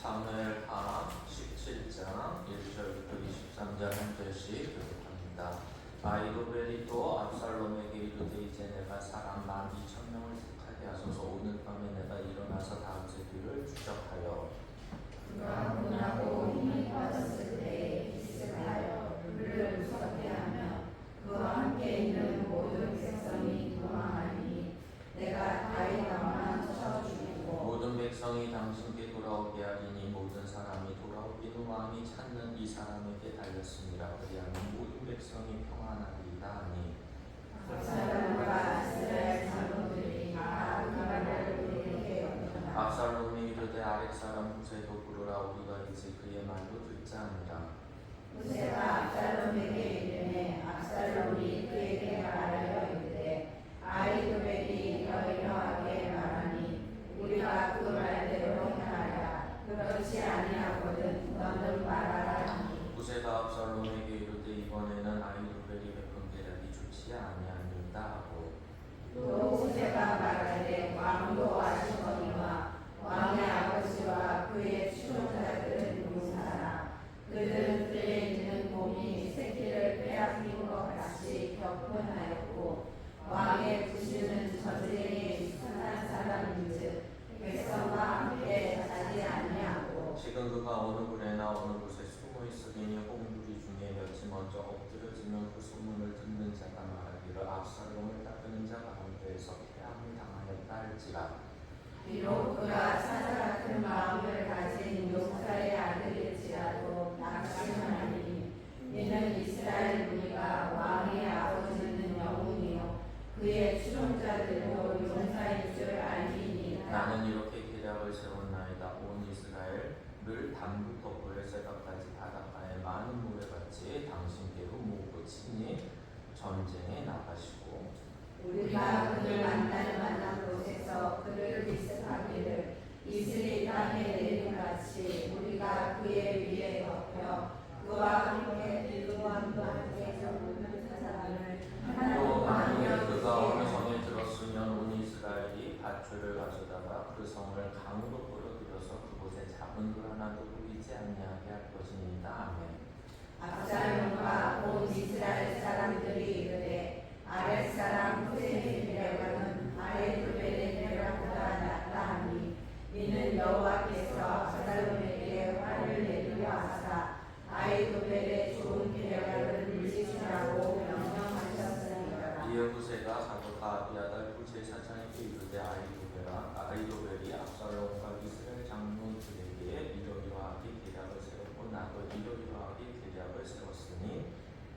사무엘하 17장 1절부터 23절 한 절씩 교독합니다. 아히도벨이 또 압살롬에게 이르되 이제 내가 사람 12,000명을 택하게 하소서. 오늘 밤에 내가 일어나서 다음 세기를 추적하여 그가 분하고 힘이 빠졌을 때에 기습하여 그를 무섭게 하며 그와 함께 있는 모든 백성이 도망하니 내가 다윗 왕만 쳐 죽이고 모든 백성이 당신께 돌아오게 하리니 모든 사람이 돌아오기는 왕이 찾는 이 사람에게 달렸습니다. 그리하면 모든 백성이 평안하리이다 하니 압살롬과 이스라엘 장로들이 다 그 말을 그에게 여겼더라. 압살롬이 이르되 아랫 사람 후세도 부르라. 우리가 이제 그의 말도 듣자 하니라. 후세가 압살롬에게 이르매 압살롬이 그에게 말하여 이르되 아히도벨이 이러이러하게 말하니 우리가 그 말대로 행하라. 그렇지 아니하거든 너는 말하라 하니 후세가 압살롬에게 이르되 이번에는 아히도벨이 베푼 계략이 좋지 아니하니이다 하고 또 후세가 말하되 왕도 아시거니와 왕의 아버지와 그의 추종자들은 용사라. 그들은 뜰에 있는 곰이 새끼를 빼앗긴 것 같이 격분하였고 왕의 부시는 전쟁에 익숙한 사람인즉 백성과 함께 자지 아니하고 지금 그가 어느 굴에나 어느 곳에 숨어 있으리니 홍두리 중에 몇이 먼저 엎드려지면 그 소문을 듣는 자가 말하기를 압살롬을 따르는 자 가운데에서 패함을 당하였다 할지라. 비록 그가 사자 같은 마음을 가진 용사의 아들일지라도 낙심하니 이는 이스라엘 무리가 왕의 아버지는 영웅이요 그의 추종자들도 용사인 줄 알리니 나는 이렇게 계략을 세웠나이다. 온 이스라엘을 담부터 보엘세바까지 바닷가에 많은 모래같이 당신께로 모으고 친히 전쟁에 나가시고 우리가 그를 만난 곳에서 그를 비습하기를 이슬이 땅에 내림같이 우리가 그의 위에 덮여 그와 함께 일루왕과 함께 모든 사람을 또 만일 하나님 그가 어느 성에 들었으면 온 이스라엘이 밧줄을 가져다가 그 성을 강으로 끌어들여서 그곳에 작은 돌 하나도 보이지 아니하게 할 것이니이다. 아멘. 압살롬과 온 이스라엘 사람들이 이르되 아랫사람 후세의 계략은 아히도벨의 계략보다 낫다 하니 이는 여호와께서 압살롬에게 화를 내리려 하사 아히도벨의 좋은 계략을 물리치라고 명령하셨으니라. 이에 후세가 사도가 아비아달 부제사장에게 이르되 아히도벨이 압살롬과 이스라엘 장로들에게 이러이러하게 계략을 세웠고 나도 이러이러하게 계략을 세웠으니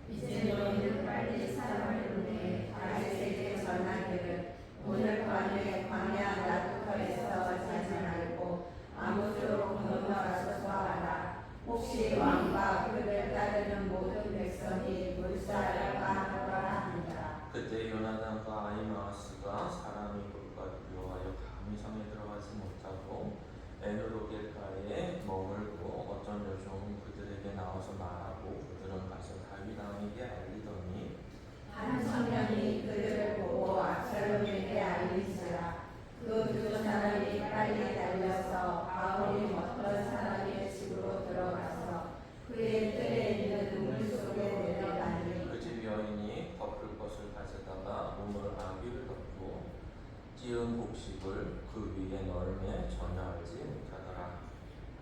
이제 너희는 빨리 사람을 보내 다윗에게 전하기를 오늘 밤에 광야 나부터에서 자지 말고 아무쪼록 건너가서 하라. 혹시 왕과 그를 따르는 모든 백성이 몰살할까 하노라 하니라. 그때 요나단과 아히마아스가 사람이 볼까 두려워하여 감히 성에 들어가지 못하고 에누로겔가에 머물고 어떤 여종은 그들에게 나와서 말하고 그들은 가서 다윗 왕에게 알리더니 한 청년이 그들을 보고 압살롬에게 알리시라. 그 두 사람이 빨리 달려서 바울이 어떤 사람의 집으로 들어가서 그의 뜰에 있는 우물 속에 내려가니 그 집 여인이 덮을 것을 가져다가 몸을 아귀를 덮고 찌은 곡식을 그 위에 널매 전혀 알지 못하더라.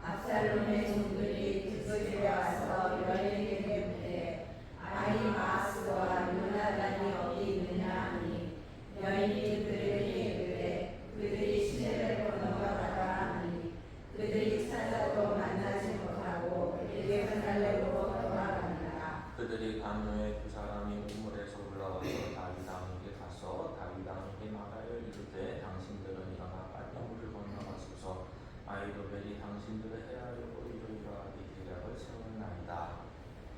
압살롬의 종들이 그 집에 와서 여인에게 묻되 아히마아스와 요나단이 어디 있느냐 하니 여인이 그들에게 이르되 그들이 시내를 건너가더라 하니 그들이 찾아도 만나지 못하고 예루살렘으로 돌아가니라. 그들이 간요에 두 사람이 우물에서 올라와서 다윗 왕에게 가서 다윗 왕에게 말하여 이르되 당신들은 일어나 빨리 물을 건너가소서. 아히도벨이 당신들을 해하려고 이러이러하게 계략을 세웠나이다.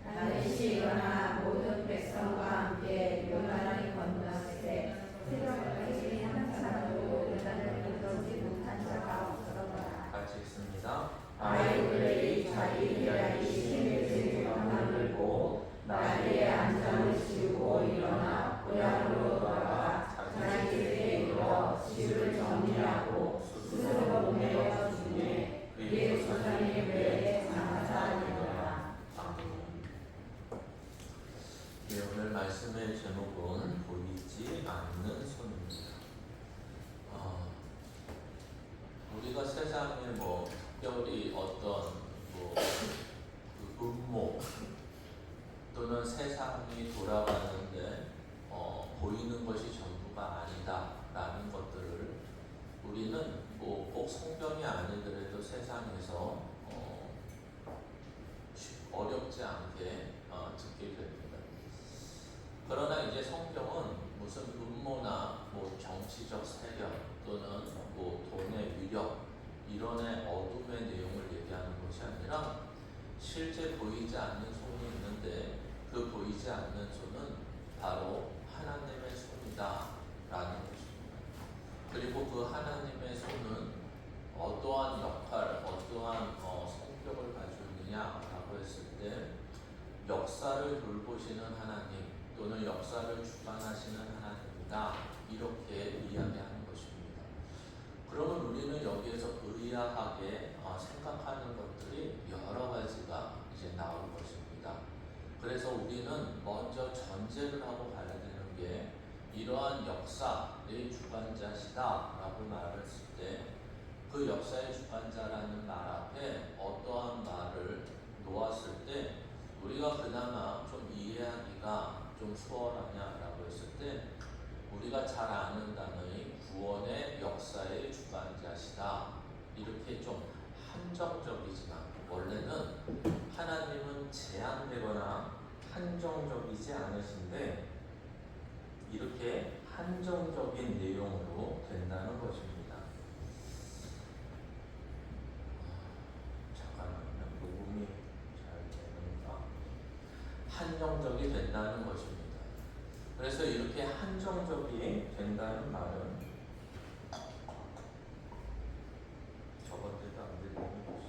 다윗이 일어나 모든 백성과 함께 요단을 건넜을 새벽까지 한 사람도 요단을 건너지 못한 자가 없었더라. 같이 읽습니다. 아히도벨이 자기 계략이 심해질 영향을 보고 나리의 안전을 지우고 일어나 고향으로 돌아가 자기 집에 이르러 집을 정리하고 스스로 몸에 주매 그의 조상의 세상에 뭐 특별히 어떤 그 음모 또는 세상이 돌아가는데 보이는 것이 전부가 아니다라는 것들을 우리는 뭐 꼭 성경이 아니더라도 세상에서 어렵지 않게 듣게 됩니다. 그러나 이제 성경은 무슨 음모나 뭐 정치적 세력 또는 뭐 돈의 위력 이런의 어둠의 내용을 얘기하는 것이 아니라 실제 보이지 않는 손이 있는데 그 보이지 않는 손은 바로 하나님의 손이다라는 것입니다. 그리고 그 하나님의 손은 어떠한 역할, 어떠한 성격을 가지고 있느냐라고 했을 때 역사를 돌보시는 하나님 또는 역사를 주관하시는 하나님이다 이렇게 이야기하는 것입니다. 그러면 우리는 여기에서 의아하게 생각하는 것들이 여러 가지가 이제 나올 것입니다. 그래서 우리는 먼저 전제를 하고 가야 되는 게 이러한 역사의 주관자시다라고 말했을 때 그 역사의 주관자라는 말 앞에 어떠한 말을 놓았을 때 우리가 그나마 좀 이해하기가 좀 수월하냐라고 했을 때 우리가 잘 아는 단어의 구원의 역사의 주관자시다 이렇게 좀 한정적이지만 원래는 하나님은 제한되거나 한정적이지 않으신데 이렇게 한정적인 내용으로 된다는 것입니다. 잠깐만요. 녹음이 잘 되는가? 한정적이 된다는 것입니다. 그래서 이렇게 한정적이 된다는 말은 저번에도 안 들리는 것이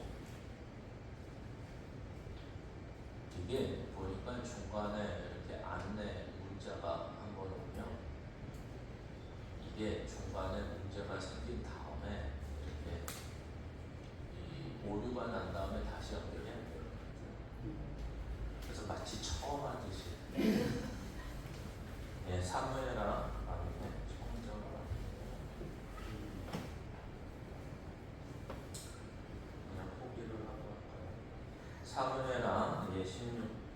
이게 보니까 중간에 이렇게 안내 문자가 한 번 오면 이게 중간에 문제가 생긴 다음에 이렇게 이 오류가 난 다음에 다시 연결해야 돼요. 그래서 마치 처음 하듯이 사무엘아 아니면 청정아 그냥 포기를 하고 할까요? 사무엘아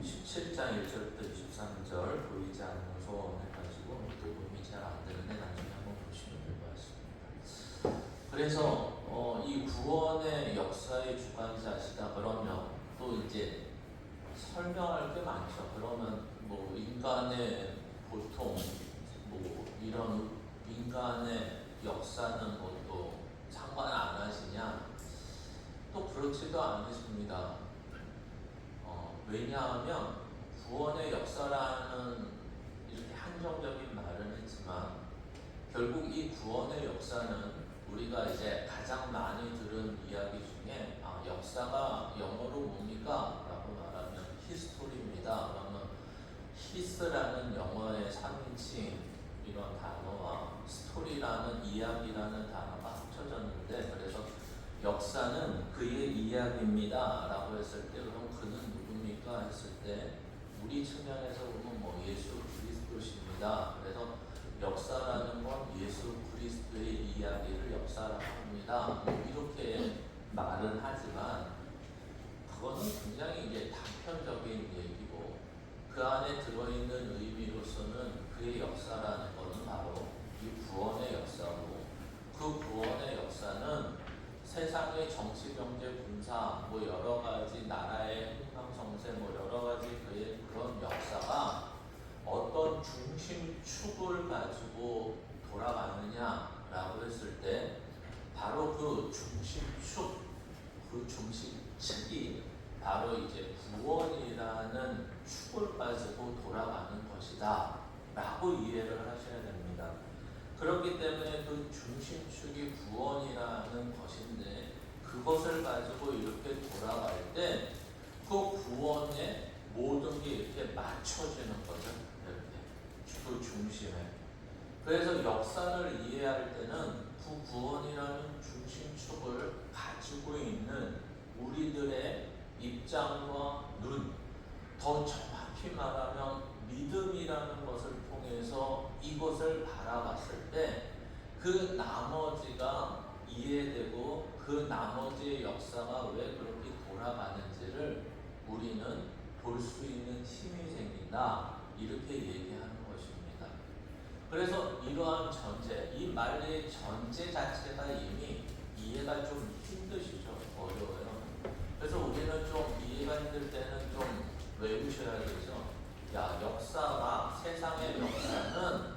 17장 1절부터 23절 보이지 않는 소원 해가지고 녹음이 잘 안 되는데 나중에 한번 보시면 될 것 같습니다. 그래서 이 구원의 역사의 주관자시다 그러면 또 이제 설명할 게 많죠. 그러면 뭐 인간의 보통 뭐 이런 인간의 역사는 또 상관 안 하시냐? 또 그렇지도 않으십니다. 왜냐하면 구원의 역사라는 이렇게 한정적인 말은 했지만 결국 이 구원의 역사는 우리가 이제 가장 많이 들은 이야기 중에 역사가 영어로 뭡니까? 라고 말하면 히스토리입니다. 그러면 히스라는 영어의 3인칭 이런 단어와 스토리라는 이야기라는 단어가 합쳐졌는데 그래서 역사는 그의 이야기입니다 라고 했을 때 그럼 그는 누굽니까? 했을 때 우리 측면에서 보면 뭐 예수 그리스도십니다. 그래서 역사라는 건 예수 그리스도의 이야기를 역사라고 합니다. 이렇게 말은 하지만 그거는 굉장히 이제 단편적인 얘기고 그 안에 들어있는 의미로서는 그의 역사라는 것은 바로 이 구원의 역사고 그 구원의 역사는 세상의 정치, 경제, 군사 뭐 여러 가지 나라의 흥망성쇠 뭐 여러 가지 그의 그런 역사가 어떤 중심축을 가지고 돌아가느냐라고 했을 때 바로 그 중심축, 그 중심축이 바로 이제 구원이라는 축을 가지고 돌아가는 것이다 라고 이해를 하셔야 됩니다. 그렇기 때문에 그 중심축이 구원이라는 것인데 그것을 가지고 이렇게 돌아갈 때 그 구원에 모든 게 이렇게 맞춰지는 거죠. 이렇게 그 중심에. 그래서 역사를 이해할 때는 그 구원이라는 중심축을 가지고 있는 우리들의 입장과 눈, 더 정확히 말하면 믿음이라는 것을 통해서 이것을 바라봤을 때 그 나머지가 이해되고 그 나머지의 역사가 왜 그렇게 돌아가는지를 우리는 볼 수 있는 힘이 생긴다. 이렇게 얘기하는 것입니다. 그래서 이러한 전제, 이 말의 전제 자체가 이미 이해가 좀 힘드시죠? 어려워요. 그래서 우리는 좀 이해가 힘들 때는 좀 외우셔야 되죠. 야, 역사가, 세상의 역사는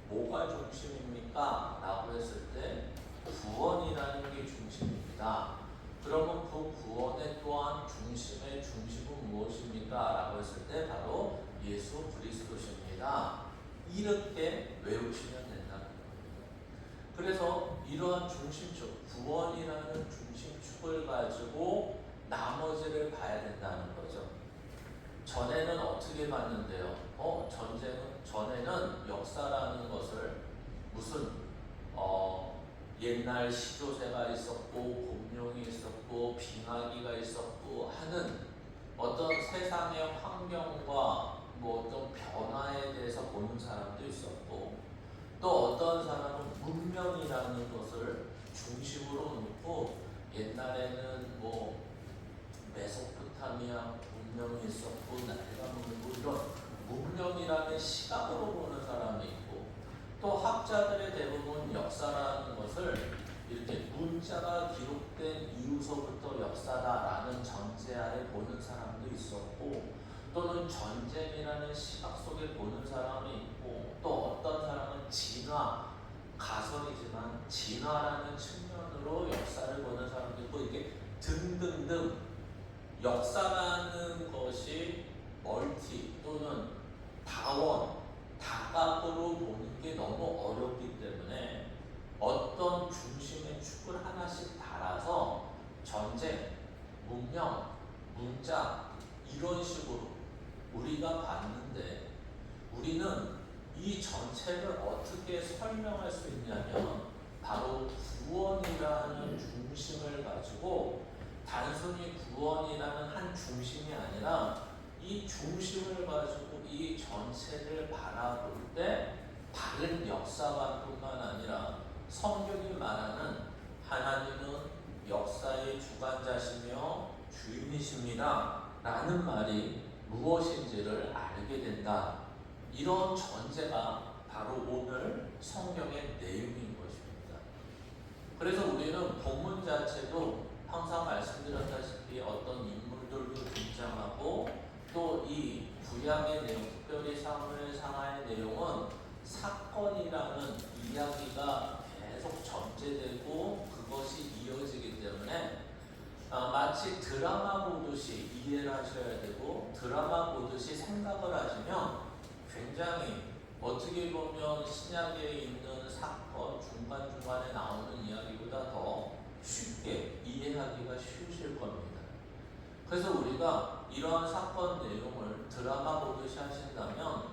뭐가 중심입니까? 라고 했을 때 구원이라는 게 중심입니다. 그러면 그 구원의 또한 중심의 중심은 무엇입니까? 라고 했을 때 바로 예수 그리스도십니다. 이렇게 외우시면 된다는 겁니다. 그래서 이러한 중심축, 구원이라는 중심축을 가지고 나머지를 봐야 된다는 거죠. 전에는 어떻게 봤는데요? 전에는 역사라는 것을 무슨 옛날 시조세가 있었고 공룡이 있었고 빙하기가 있었고 하는 어떤 세상의 환경과 뭐 어떤 변화에 대해서 보는 사람도 있었고 또 어떤 사람은 문명이라는 것을 중심으로 놓고 옛날에는 뭐 메소포타미아 문명이 있었고 나이가 뭐 이런 문명이라는 시각으로 보는 사람이 있고 또 학자들의 대부분 역사라는 것을 이렇게 문자가 기록된 이후서부터 역사다라는 전제하에 보는 사람도 있었고 또는 전쟁이라는 시각 속에 보는 사람이 있고 또 어떤 사람은 진화, 가설이지만 진화라는 측면으로 역사를 보는 사람도 있고 이렇게 등등등 역사라는 것이 멀티 또는 다원, 다각으로 보는 게 너무 어렵기 때문에 어떤 중심의 축을 하나씩 달아서 전쟁, 문명, 문자 이런 식으로 우리가 봤는데 우리는 이 전체를 어떻게 설명할 수 있냐면 바로 구원이라는 중심을 가지고 단순히 구원이라는 한 중심이 아니라 이 중심을 가지고 이 전체를 바라볼 때 다른 역사관뿐만 아니라 성경이 말하는 하나님은 역사의 주관자시며 주인이십니다 라는 말이 무엇인지를 알게 된다. 이런 전제가 바로 오늘 성경의 내용인 것입니다. 그래서 우리는 본문 자체도 항상 말씀드렸다시피 어떤 인물들도 등장하고 또 이 구약의 내용, 특별히 사무엘 상하의 내용은 사건이라는 이야기가 계속 전제되고 그것이 이어지기 때문에 마치 드라마 보듯이 이해를 하셔야 되고 드라마 보듯이 생각을 하시면 굉장히 어떻게 보면 신약에 있는 사건 중간중간에 나오는 이야기보다 더 쉽게 이해하기가 쉬우실 겁니다. 그래서 우리가 이러한 사건 내용을 드라마 보듯이 하신다면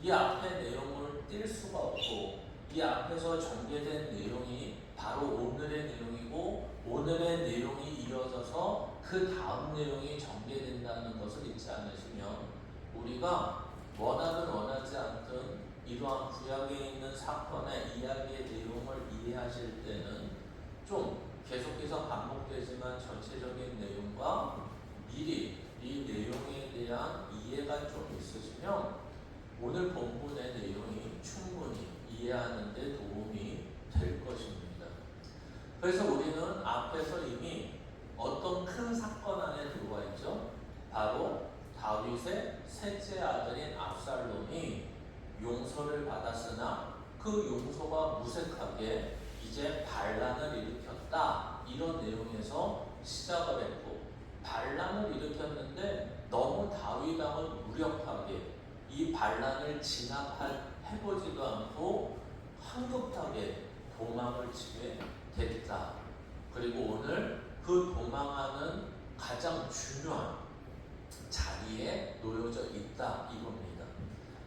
이 앞에 내용을 뗄 수가 없고 이 앞에서 전개된 내용이 바로 오늘의 내용이고 오늘의 내용이 이어져서 그 다음 내용이 전개된다는 것을 잊지 않으시면 우리가 원하든 원하지 않든 이러한 구약에 있는 사건의 이야기의 내용을 이해하실 때는 좀 계속해서 반복되지만 전체적인 내용과 미리 이 내용에 대한 이해가 좀 있으시면 오늘 본문의 내용이 충분히 이해하는 데 도움이 될 것입니다. 그래서 우리는 앞에서 이미 어떤 큰 사건 안에 들어와 있죠. 바로 다윗의 셋째 아들인 압살롬이 용서를 받았으나 그 용서가 무색하게 이제 반란을 일으켰다. 이런 내용에서 시작을 했고 반란을 일으켰는데 너무 다윗 왕을 무력하게 이 반란을 진압해보지도 않고 황급하게 도망을 치게 됐다. 그리고 오늘 그 도망하는 가장 중요한 자리에 놓여져 있다 이겁니다.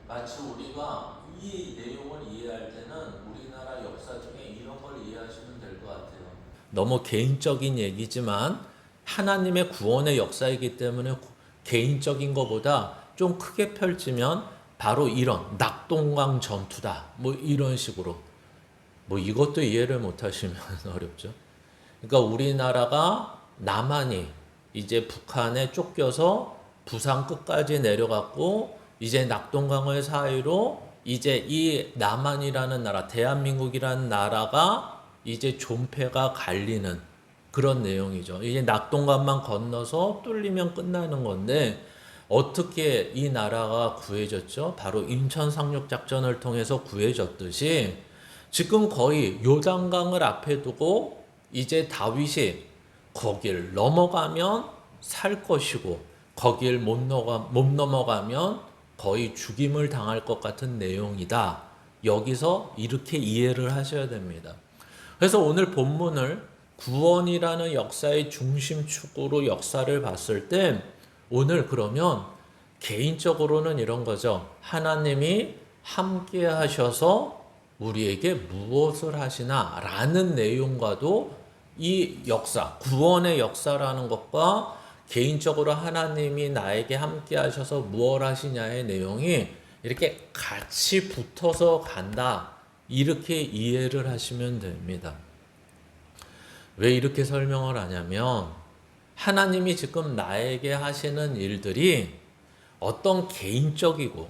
마치 우리가 이 내용을 이해할 때는 우리나라 역사 중에 이런 걸 이해하시면 될 것 같아요. 너무 개인적인 얘기지만 하나님의 구원의 역사이기 때문에 개인적인 것보다 좀 크게 펼치면 바로 이런 낙동강 전투다. 뭐 이런 식으로 뭐 이것도 이해를 못 하시면 어렵죠. 그러니까 우리나라가 남한이 이제 북한에 쫓겨서 부산 끝까지 내려갔고 이제 낙동강을 사이로 이제 이 남한이라는 나라, 대한민국이라는 나라가 이제 존폐가 갈리는 그런 내용이죠. 이제 낙동강만 건너서 뚫리면 끝나는 건데 어떻게 이 나라가 구해졌죠? 바로 인천 상륙작전을 통해서 구해졌듯이 지금 거의 요단강을 앞에 두고 이제 다윗이 거길 넘어가면 살 것이고 거길 못 넘어가면 거의 죽임을 당할 것 같은 내용이다. 여기서 이렇게 이해를 하셔야 됩니다. 그래서 오늘 본문을 구원이라는 역사의 중심축으로 역사를 봤을 때 오늘 그러면 개인적으로는 이런 거죠. 하나님이 함께 하셔서 우리에게 무엇을 하시나 라는 내용과도 이 역사, 구원의 역사라는 것과 개인적으로 하나님이 나에게 함께 하셔서 무엇 하시냐의 내용이 이렇게 같이 붙어서 간다. 이렇게 이해를 하시면 됩니다. 왜 이렇게 설명을 하냐면 하나님이 지금 나에게 하시는 일들이 어떤 개인적이고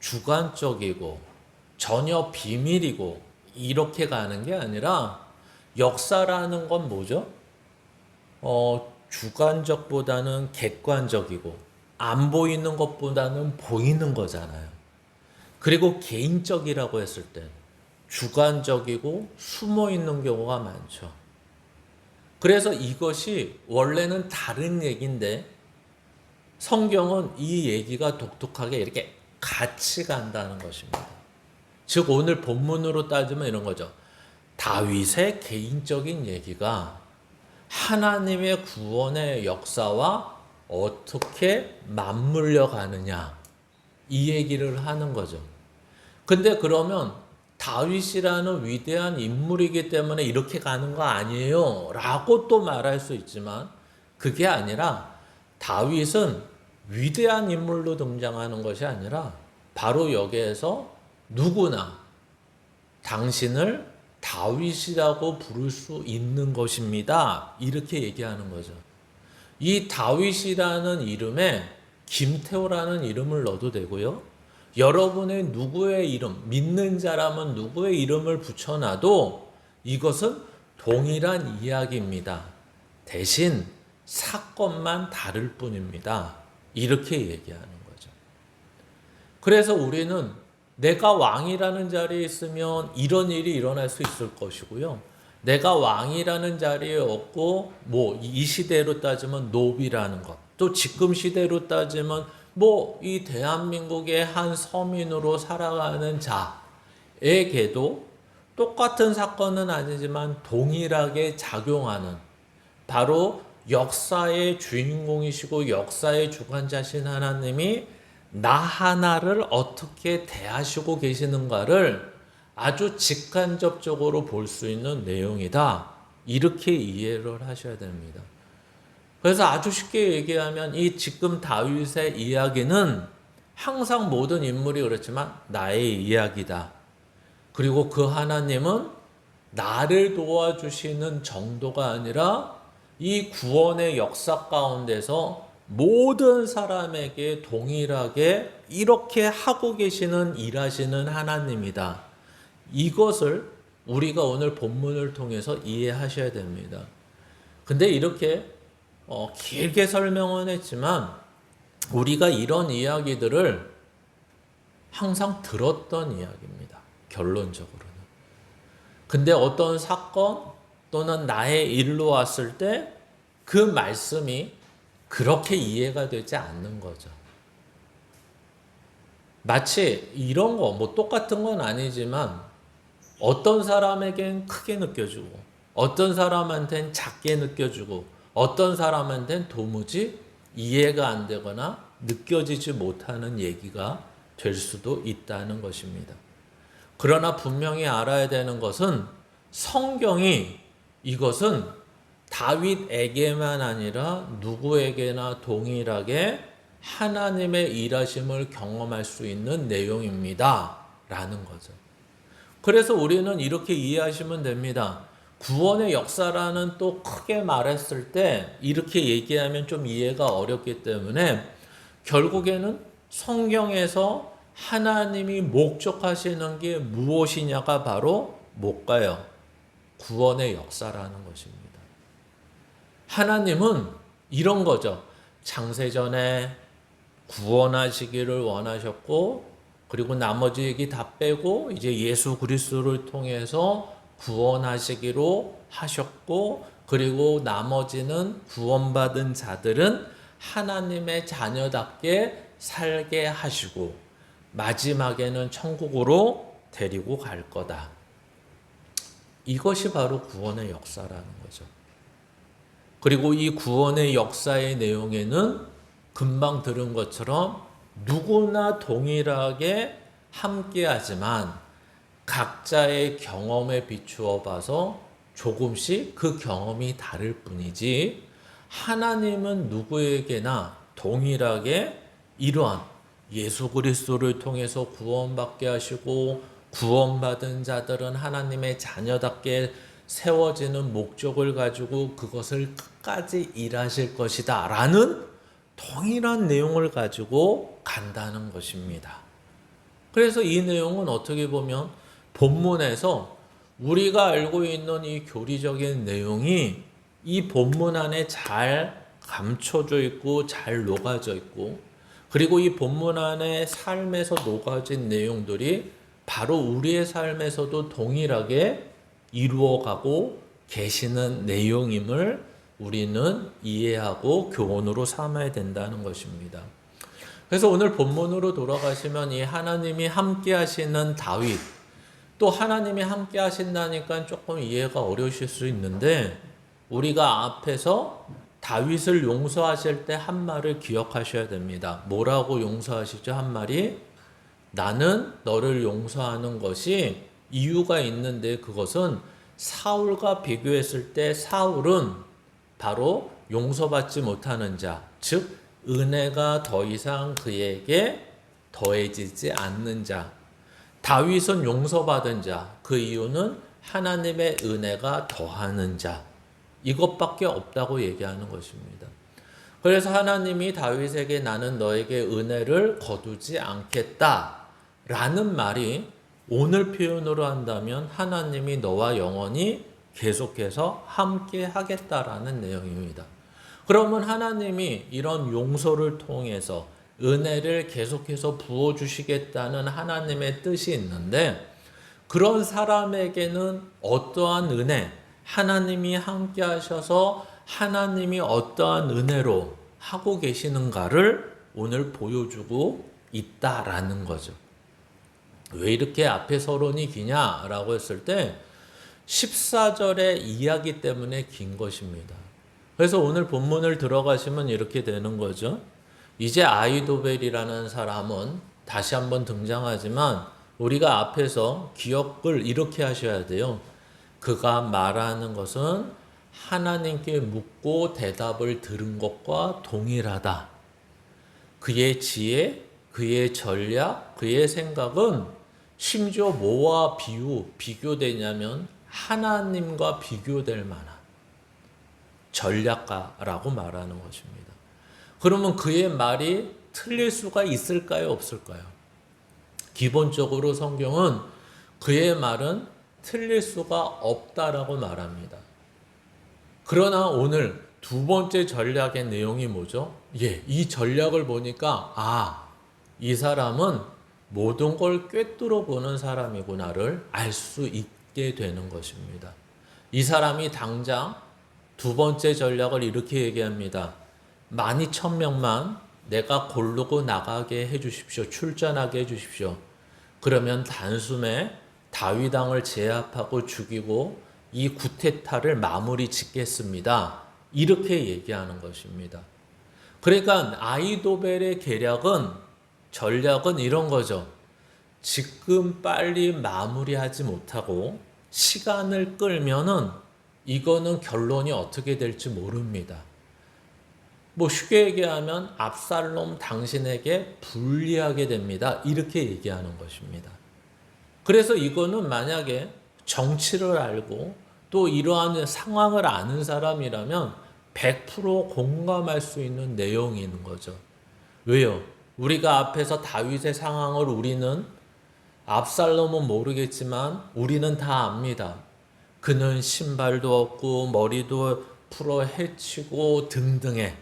주관적이고 전혀 비밀이고 이렇게 가는 게 아니라 역사라는 건 뭐죠? 주관적보다는 객관적이고 안 보이는 것보다는 보이는 거잖아요. 그리고 개인적이라고 했을 때 주관적이고 숨어 있는 경우가 많죠. 그래서 이것이 원래는 다른 얘기인데 성경은 이 얘기가 독특하게 이렇게 같이 간다는 것입니다. 즉 오늘 본문으로 따지면 이런 거죠. 다윗의 개인적인 얘기가 하나님의 구원의 역사와 어떻게 맞물려 가느냐 이 얘기를 하는 거죠. 근데 그러면 다윗이라는 위대한 인물이기 때문에 이렇게 가는 거 아니에요 라고 또 말할 수 있지만 그게 아니라 다윗은 위대한 인물로 등장하는 것이 아니라 바로 여기에서 누구나 당신을 다윗이라고 부를 수 있는 것입니다. 이렇게 얘기하는 거죠. 이 다윗이라는 이름에 김태호라는 이름을 넣어도 되고요. 여러분의 누구의 이름, 믿는 자라면 누구의 이름을 붙여놔도 이것은 동일한 이야기입니다. 대신 사건만 다를 뿐입니다. 이렇게 얘기하는 거죠. 그래서 우리는 내가 왕이라는 자리에 있으면 이런 일이 일어날 수 있을 것이고요. 내가 왕이라는 자리에 없고 이 시대로 따지면 노비라는 것, 또 지금 시대로 따지면 이 대한민국의 한 서민으로 살아가는 자에게도 똑같은 사건은 아니지만 동일하게 작용하는 바로 역사의 주인공이시고 역사의 주관자신 하나님이 나 하나를 어떻게 대하시고 계시는가를 아주 직간접적으로 볼 수 있는 내용이다. 이렇게 이해를 하셔야 됩니다. 그래서 아주 쉽게 얘기하면 이 지금 다윗의 이야기는 항상 모든 인물이 그렇지만 나의 이야기다. 그리고 그 하나님은 나를 도와주시는 정도가 아니라 이 구원의 역사 가운데서 모든 사람에게 동일하게 이렇게 하고 계시는 일하시는 하나님이다. 이것을 우리가 오늘 본문을 통해서 이해하셔야 됩니다. 근데 이렇게 길게 설명은 했지만 우리가 이런 이야기들을 항상 들었던 이야기입니다. 결론적으로는. 근데 어떤 사건 또는 나의 일로 왔을 때 그 말씀이 그렇게 이해가 되지 않는 거죠. 마치 이런 거, 똑같은 건 아니지만 어떤 사람에겐 크게 느껴지고 어떤 사람한테는 작게 느껴지고 어떤 사람한테는 도무지 이해가 안 되거나 느껴지지 못하는 얘기가 될 수도 있다는 것입니다. 그러나 분명히 알아야 되는 것은 성경이 이것은 다윗에게만 아니라 누구에게나 동일하게 하나님의 일하심을 경험할 수 있는 내용입니다. 라는 거죠. 그래서 우리는 이렇게 이해하시면 됩니다. 구원의 역사라는 또 크게 말했을 때 이렇게 얘기하면 좀 이해가 어렵기 때문에 결국에는 성경에서 하나님이 목적하시는 게 무엇이냐가 바로 뭘까요? 구원의 역사라는 것입니다. 하나님은 이런 거죠. 창세전에 구원하시기를 원하셨고, 그리고 나머지 얘기 다 빼고 이제 예수 그리스도를 통해서 구원하시기로 하셨고, 그리고 나머지는 구원받은 자들은 하나님의 자녀답게 살게 하시고 마지막에는 천국으로 데리고 갈 거다. 이것이 바로 구원의 역사라는 거죠. 그리고 이 구원의 역사의 내용에는 금방 들은 것처럼 누구나 동일하게 함께하지만 각자의 경험에 비추어 봐서 조금씩 그 경험이 다를 뿐이지, 하나님은 누구에게나 동일하게 이러한 예수 그리스도를 통해서 구원받게 하시고 구원받은 자들은 하나님의 자녀답게 세워지는 목적을 가지고 그것을 끝까지 일하실 것이다 라는 동일한 내용을 가지고 간다는 것입니다. 그래서 이 내용은 어떻게 보면 본문에서 우리가 알고 있는 이 교리적인 내용이 이 본문 안에 잘 감춰져 있고 잘 녹아져 있고, 그리고 이 본문 안에 삶에서 녹아진 내용들이 바로 우리의 삶에서도 동일하게 이루어가고 계시는 내용임을 우리는 이해하고 교훈으로 삼아야 된다는 것입니다. 그래서 오늘 본문으로 돌아가시면 이 하나님이 함께 하시는 다윗, 또 하나님이 함께 하신다니까 조금 이해가 어려우실 수 있는데, 우리가 앞에서 다윗을 용서하실 때 한 말을 기억하셔야 됩니다. 뭐라고 용서하시죠? 한 말이, 나는 너를 용서하는 것이 이유가 있는데, 그것은 사울과 비교했을 때 사울은 바로 용서받지 못하는 자, 즉 은혜가 더 이상 그에게 더해지지 않는 자. 다윗은 용서받은 자, 그 이유는 하나님의 은혜가 더하는 자, 이것밖에 없다고 얘기하는 것입니다. 그래서 하나님이 다윗에게 나는 너에게 은혜를 거두지 않겠다 라는 말이 오늘 표현으로 한다면 하나님이 너와 영원히 계속해서 함께 하겠다라는 내용입니다. 그러면 하나님이 이런 용서를 통해서 은혜를 계속해서 부어주시겠다는 하나님의 뜻이 있는데, 그런 사람에게는 어떠한 은혜, 하나님이 함께 하셔서 하나님이 어떠한 은혜로 하고 계시는가를 오늘 보여주고 있다라는 거죠. 왜 이렇게 앞에 서론이 기냐라고 했을 때 14절의 이야기 때문에 긴 것입니다. 그래서 오늘 본문을 들어가시면 이렇게 되는 거죠. 이제 아이도벨이라는 사람은 다시 한번 등장하지만 우리가 앞에서 기억을 이렇게 하셔야 돼요. 그가 말하는 것은 하나님께 묻고 대답을 들은 것과 동일하다. 그의 지혜, 그의 전략, 그의 생각은 심지어 뭐와 비교되냐면 하나님과 비교될 만한 전략가라고 말하는 것입니다. 그러면 그의 말이 틀릴 수가 있을까요? 없을까요? 기본적으로 성경은 그의 말은 틀릴 수가 없다라고 말합니다. 그러나 오늘 두 번째 전략의 내용이 뭐죠? 이 전략을 보니까 이 사람은 모든 걸 꿰뚫어 보는 사람이구나를 알 수 있게 되는 것입니다. 이 사람이 당장 두 번째 전략을 이렇게 얘기합니다. 12,000명만 내가 고르고 나가게 해주십시오. 출전하게 해주십시오. 그러면 단숨에 다윗 왕을 제압하고 죽이고 이 구테타를 마무리 짓겠습니다. 이렇게 얘기하는 것입니다. 그러니까 아이도벨의 전략은 이런 거죠. 지금 빨리 마무리하지 못하고 시간을 끌면은 이거는 결론이 어떻게 될지 모릅니다. 쉽게 얘기하면 압살롬 당신에게 불리하게 됩니다. 이렇게 얘기하는 것입니다. 그래서 이거는 만약에 정치를 알고 또 또 이러한 상황을 아는 사람이라면 100% 공감할 수 있는 내용인 거죠. 왜요? 우리가 앞에서 다윗의 상황을 우리는 압살롬은 모르겠지만 우리는 다 압니다. 그는 신발도 없고 머리도 풀어 헤치고 등등해.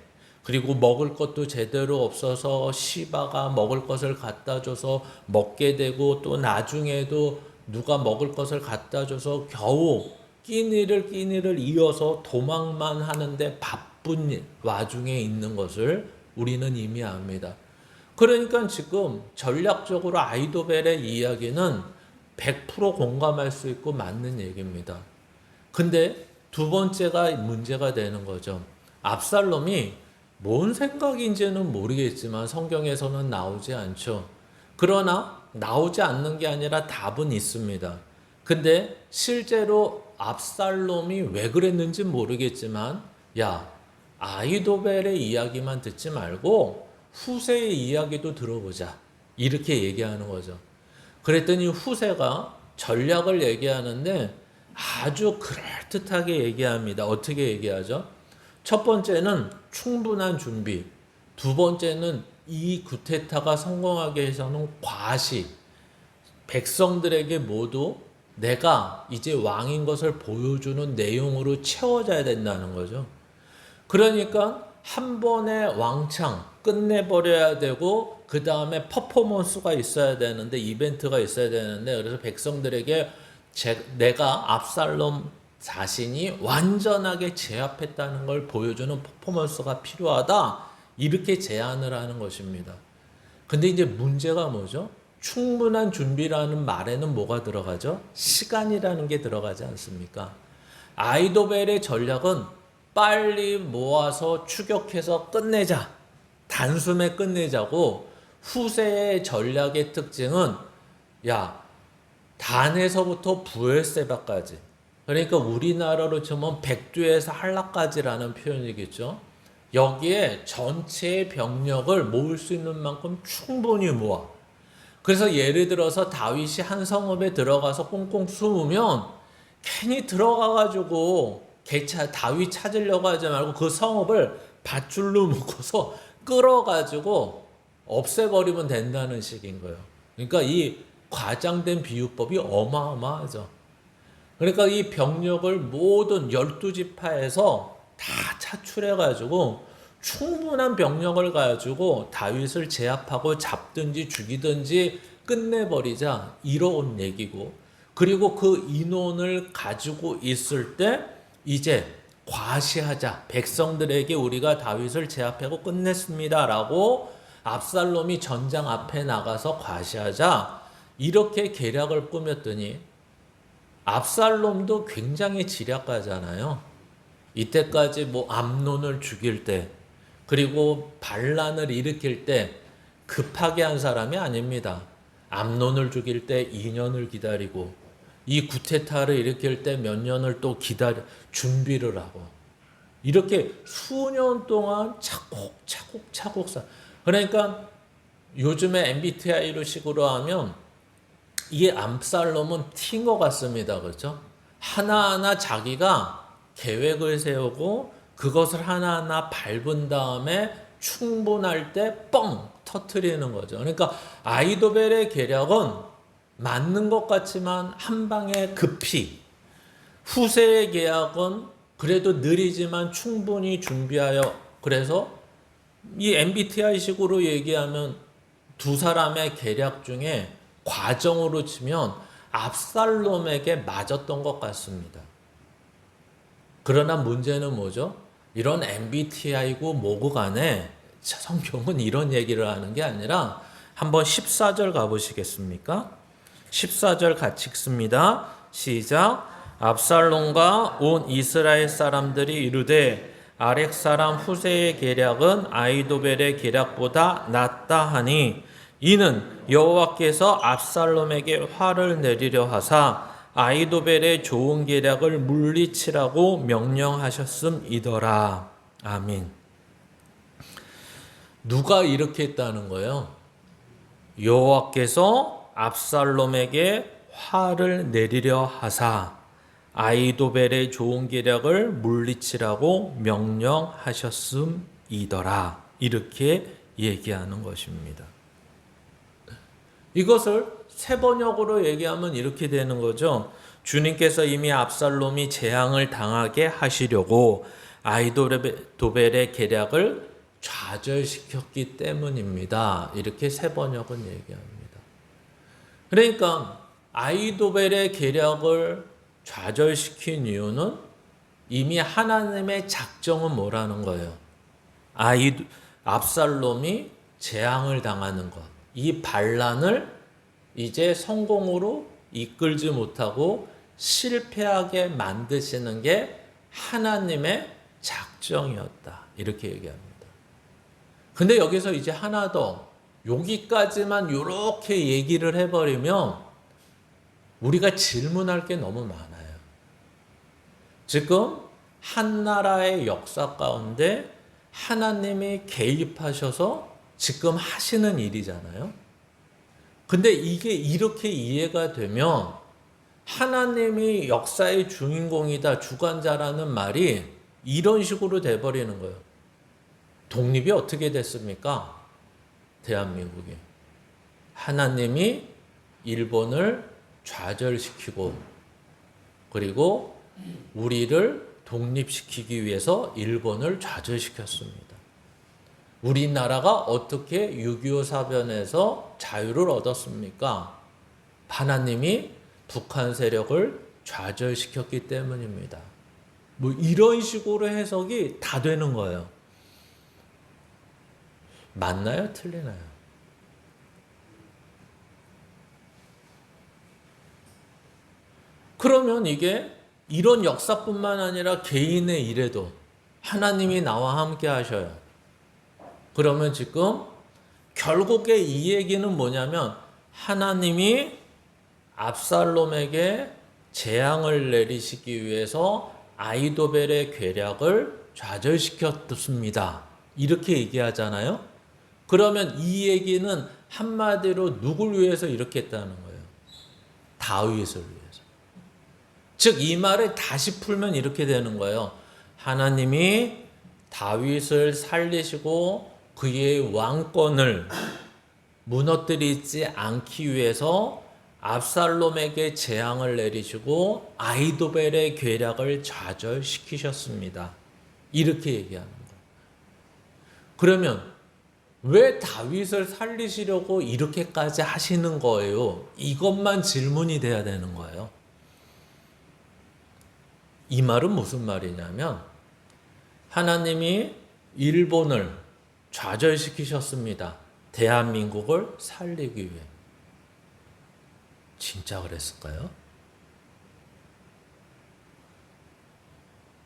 그리고 먹을 것도 제대로 없어서 시바가 먹을 것을 갖다 줘서 먹게 되고 또 나중에도 누가 먹을 것을 갖다 줘서 겨우 끼니를 이어서 도망만 하는데 바쁜 와중에 있는 것을 우리는 이미 압니다. 그러니까 지금 전략적으로 아히도벨의 이야기는 100% 공감할 수 있고 맞는 얘기입니다. 근데 두 번째가 문제가 되는 거죠. 압살롬이 뭔 생각인지는 모르겠지만 성경에서는 나오지 않죠. 그러나 나오지 않는 게 아니라 답은 있습니다. 근데 실제로 압살롬이 왜 그랬는지 모르겠지만 야, 아히도벨의 이야기만 듣지 말고 후세의 이야기도 들어보자. 이렇게 얘기하는 거죠. 그랬더니 후세가 전략을 얘기하는데 아주 그럴듯하게 얘기합니다. 어떻게 얘기하죠? 첫 번째는 충분한 준비. 두 번째는 이 쿠데타가 성공하게 해서는 과시. 백성들에게 모두 내가 이제 왕인 것을 보여주는 내용으로 채워져야 된다는 거죠. 그러니까 한 번의 왕창 끝내버려야 되고 그 다음에 퍼포먼스가 있어야 되는데 이벤트가 있어야 되는데 그래서 백성들에게 내가 압살롬 자신이 완전하게 제압했다는 걸 보여주는 퍼포먼스가 필요하다 이렇게 제안을 하는 것입니다. 근데 이제 문제가 뭐죠? 충분한 준비라는 말에는 뭐가 들어가죠? 시간이라는 게 들어가지 않습니까? 아히도벨의 전략은 빨리 모아서 추격해서 끝내자. 단숨에 끝내자고 후세의 전략의 특징은 단에서부터 부엘세바까지 그러니까 우리나라로 치면 백두에서 한라까지라는 표현이겠죠. 여기에 전체의 병력을 모을 수 있는 만큼 충분히 모아. 그래서 예를 들어서 다윗이 한 성읍에 들어가서 꽁꽁 숨으면 괜히 들어가가지고 다윗 찾으려고 하지 말고 그 성읍을 밧줄로 묶어서 끌어가지고 없애버리면 된다는 식인 거예요. 그러니까 이 과장된 비유법이 어마어마하죠. 그러니까 이 병력을 모든 12지파에서 다 차출해가지고 충분한 병력을 가지고 다윗을 제압하고 잡든지 죽이든지 끝내버리자 이런 얘기고 그리고 그 인원을 가지고 있을 때 이제 과시하자. 백성들에게 우리가 다윗을 제압하고 끝냈습니다 라고 압살롬이 전장 앞에 나가서 과시하자. 이렇게 계략을 꾸몄더니 압살롬도 굉장히 지략가잖아요. 이때까지 암논을 죽일 때 그리고 반란을 일으킬 때 급하게 한 사람이 아닙니다. 암논을 죽일 때 2년을 기다리고 이 쿠데타를 일으킬 때 몇 년을 또 준비를 하고 이렇게 수년 동안 차곡차곡 그러니까 요즘에 MBTI로 식으로 하면 이 압살롬은 T인 것 같습니다. 그렇죠? 하나하나 자기가 계획을 세우고 그것을 하나하나 밟은 다음에 충분할 때 뻥 터뜨리는 거죠. 그러니까 아히도벨의 계략은 맞는 것 같지만 한 방에 급히 후세의 계약은 그래도 느리지만 충분히 준비하여 그래서 이 MBTI식으로 얘기하면 두 사람의 계략 중에 과정으로 치면 압살롬에게 맞았던 것 같습니다. 그러나 문제는 뭐죠? 이런 MBTI고 뭐고 간에 성경은 이런 얘기를 하는 게 아니라 한번 14절 가보시겠습니까? 14절 같이 읽습니다. 시작. 압살롬과 온 이스라엘 사람들이 이르되 아렉 사람 후세의 계략은 아히도벨의 계략보다 낫다 하니 이는 여호와께서 압살롬에게 화를 내리려 하사 아히도벨의 좋은 계략을 물리치라고 명령하셨음이더라. 아멘. 누가 이렇게 했다는 거예요? 여호와께서 압살롬에게 화를 내리려 하사 아이도벨의 좋은 계략을 물리치라고 명령하셨음이더라. 이렇게 얘기하는 것입니다. 이것을 새 번역으로 얘기하면 이렇게 되는 거죠. 주님께서 이미 압살롬이 재앙을 당하게 하시려고 아이도벨의 계략을 좌절시켰기 때문입니다. 이렇게 새 번역은 얘기합니다. 그러니까 아이도벨의 계략을 좌절시킨 이유는 이미 하나님의 작정은 뭐라는 거예요? 압살롬이 재앙을 당하는 것. 이 반란을 이제 성공으로 이끌지 못하고 실패하게 만드시는 게 하나님의 작정이었다. 이렇게 얘기합니다. 근데 여기서 이제 하나 더 여기까지만 이렇게 얘기를 해버리면 우리가 질문할 게 너무 많아요. 지금 한 나라의 역사 가운데 하나님이 개입하셔서 지금 하시는 일이잖아요. 근데 이게 이렇게 이해가 되면 하나님이 역사의 주인공이다, 주관자라는 말이 이런 식으로 돼버리는 거예요. 독립이 어떻게 됐습니까? 대한민국이. 하나님이 일본을 좌절시키고 그리고 우리를 독립시키기 위해서 일본을 좌절시켰습니다. 우리나라가 어떻게 6.25 사변에서 자유를 얻었습니까? 하나님이 북한 세력을 좌절시켰기 때문입니다. 뭐 이런 식으로 해석이 다 되는 거예요. 맞나요? 틀리나요? 그러면 이게 이런 역사뿐만 아니라 개인의 일에도 하나님이 나와 함께 하셔요. 그러면 지금 결국에 이 얘기는 뭐냐면 하나님이 압살롬에게 재앙을 내리시기 위해서 아이도벨의 계략을 좌절시켰습니다. 이렇게 얘기하잖아요. 그러면 이 얘기는 한마디로 누굴 위해서 이렇게 했다는 거예요? 다윗을 위해서. 즉 이 말을 다시 풀면 이렇게 되는 거예요. 하나님이 다윗을 살리시고 그의 왕권을 무너뜨리지 않기 위해서 압살롬에게 재앙을 내리시고 아이도벨의 계략을 좌절시키셨습니다. 이렇게 얘기하는 거예요. 그러면 왜 다윗을 살리시려고 이렇게까지 하시는 거예요? 이것만 질문이 돼야 되는 거예요. 이 말은 무슨 말이냐면 하나님이 일본을 좌절시키셨습니다. 대한민국을 살리기 위해. 진짜 그랬을까요?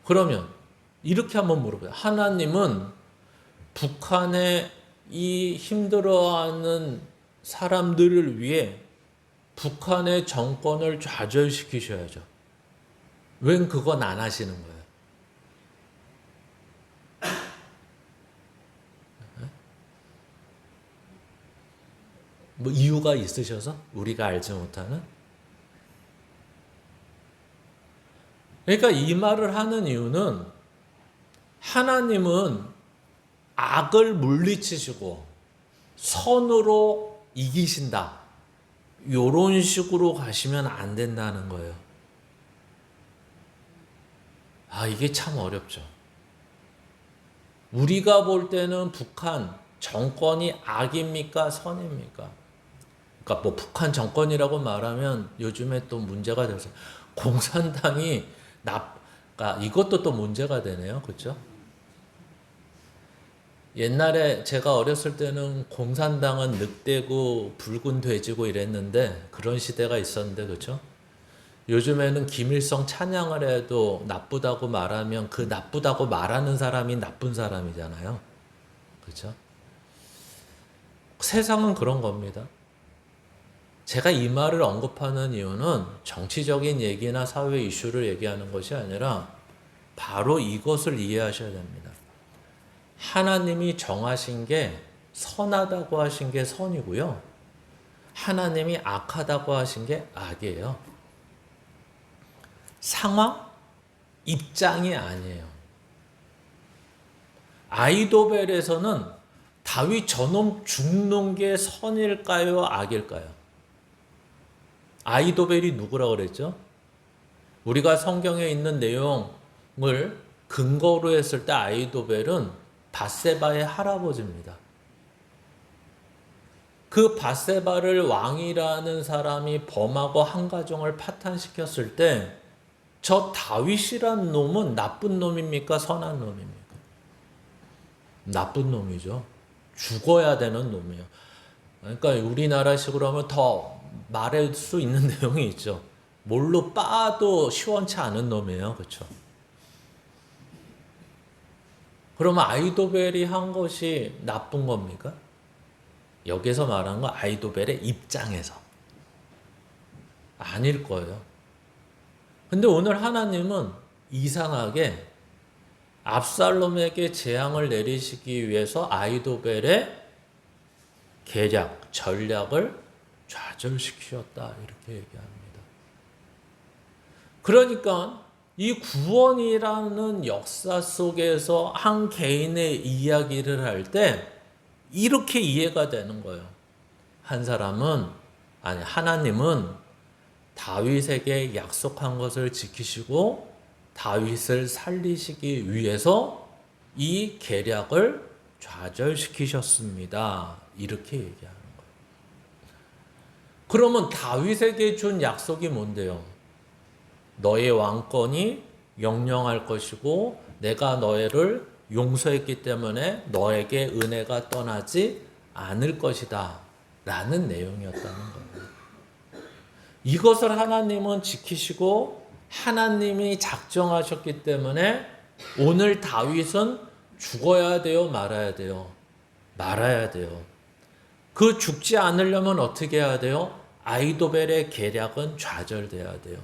그러면 이렇게 한번 물어봐요. 하나님은 북한의 이 힘들어하는 사람들을 위해 북한의 정권을 좌절시키셔야죠. 웬 그건 안 하시는 거예요? 뭐 이유가 있으셔서 우리가 알지 못하는? 그러니까 이 말을 하는 이유는 하나님은 악을 물리치시고 선으로 이기신다. 이런 식으로 가시면 안 된다는 거예요. 이게 참 어렵죠. 우리가 볼 때는 북한 정권이 악입니까? 선입니까? 그러니까 뭐 북한 정권이라고 말하면 요즘에 또 문제가 돼서 공산당이 그러니까 이것도 또 문제가 되네요. 그렇죠? 옛날에 제가 어렸을 때는 공산당은 늑대고 붉은 돼지고 이랬는데 그런 시대가 있었는데 그렇죠? 요즘에는 김일성 찬양을 해도 나쁘다고 말하면 그 나쁘다고 말하는 사람이 나쁜 사람이잖아요. 그렇죠? 세상은 그런 겁니다. 제가 이 말을 언급하는 이유는 정치적인 얘기나 사회 이슈를 얘기하는 것이 아니라 바로 이것을 이해하셔야 됩니다. 하나님이 정하신 게 선하다고 하신 게 선이고요. 하나님이 악하다고 하신 게 악이에요. 상황, 입장이 아니에요. 아이도벨에서는 다윗 저놈 죽는 게 선일까요, 악일까요? 아이도벨이 누구라고 그랬죠? 우리가 성경에 있는 내용을 근거로 했을 때 아이도벨은 밧세바의 할아버지입니다. 그 밧세바를 왕이라는 사람이 범하고 한 가정을 파탄시켰을 때 저 다윗이란 놈은 나쁜 놈입니까? 선한 놈입니까? 나쁜 놈이죠. 죽어야 되는 놈이에요. 그러니까 우리나라식으로 하면 더 말할 수 있는 내용이 있죠. 뭘로 빠도 시원치 않은 놈이에요. 그렇죠? 그러면 아이도벨이 한 것이 나쁜 겁니까? 여기서 말하는 건 아이도벨의 입장에서 아닐 거예요. 근데 오늘 하나님은 이상하게 압살롬에게 재앙을 내리시기 위해서 아이도벨의 계략, 전략을 좌절시키셨다 이렇게 얘기합니다. 그러니까 이 구원이라는 역사 속에서 한 개인의 이야기를 할 때 이렇게 이해가 되는 거예요. 하나님은 다윗에게 약속한 것을 지키시고 다윗을 살리시기 위해서 이 계략을 좌절시키셨습니다. 이렇게 얘기하는 거예요. 그러면 다윗에게 준 약속이 뭔데요? 너의 왕권이 영영할 것이고 내가 너를 용서했기 때문에 너에게 은혜가 떠나지 않을 것이다 라는 내용이었다는 거예요. 이것을 하나님은 지키시고 하나님이 작정하셨기 때문에 오늘 다윗은 죽어야 돼요? 말아야 돼요? 말아야 돼요. 그 죽지 않으려면 어떻게 해야 돼요? 아이도벨의 계략은 좌절돼야 돼요.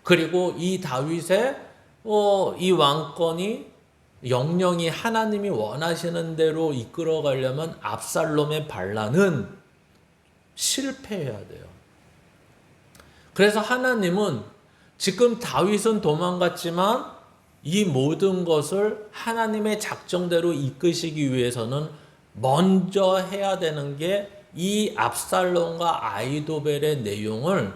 그리고 이 다윗의 이 왕권이 영영이 하나님이 원하시는 대로 이끌어 가려면 압살롬의 반란은 실패해야 돼요. 그래서 하나님은 지금 다윗은 도망갔지만 이 모든 것을 하나님의 작정대로 이끄시기 위해서는 먼저 해야 되는 게 이 압살롬과 아이도벨의 내용을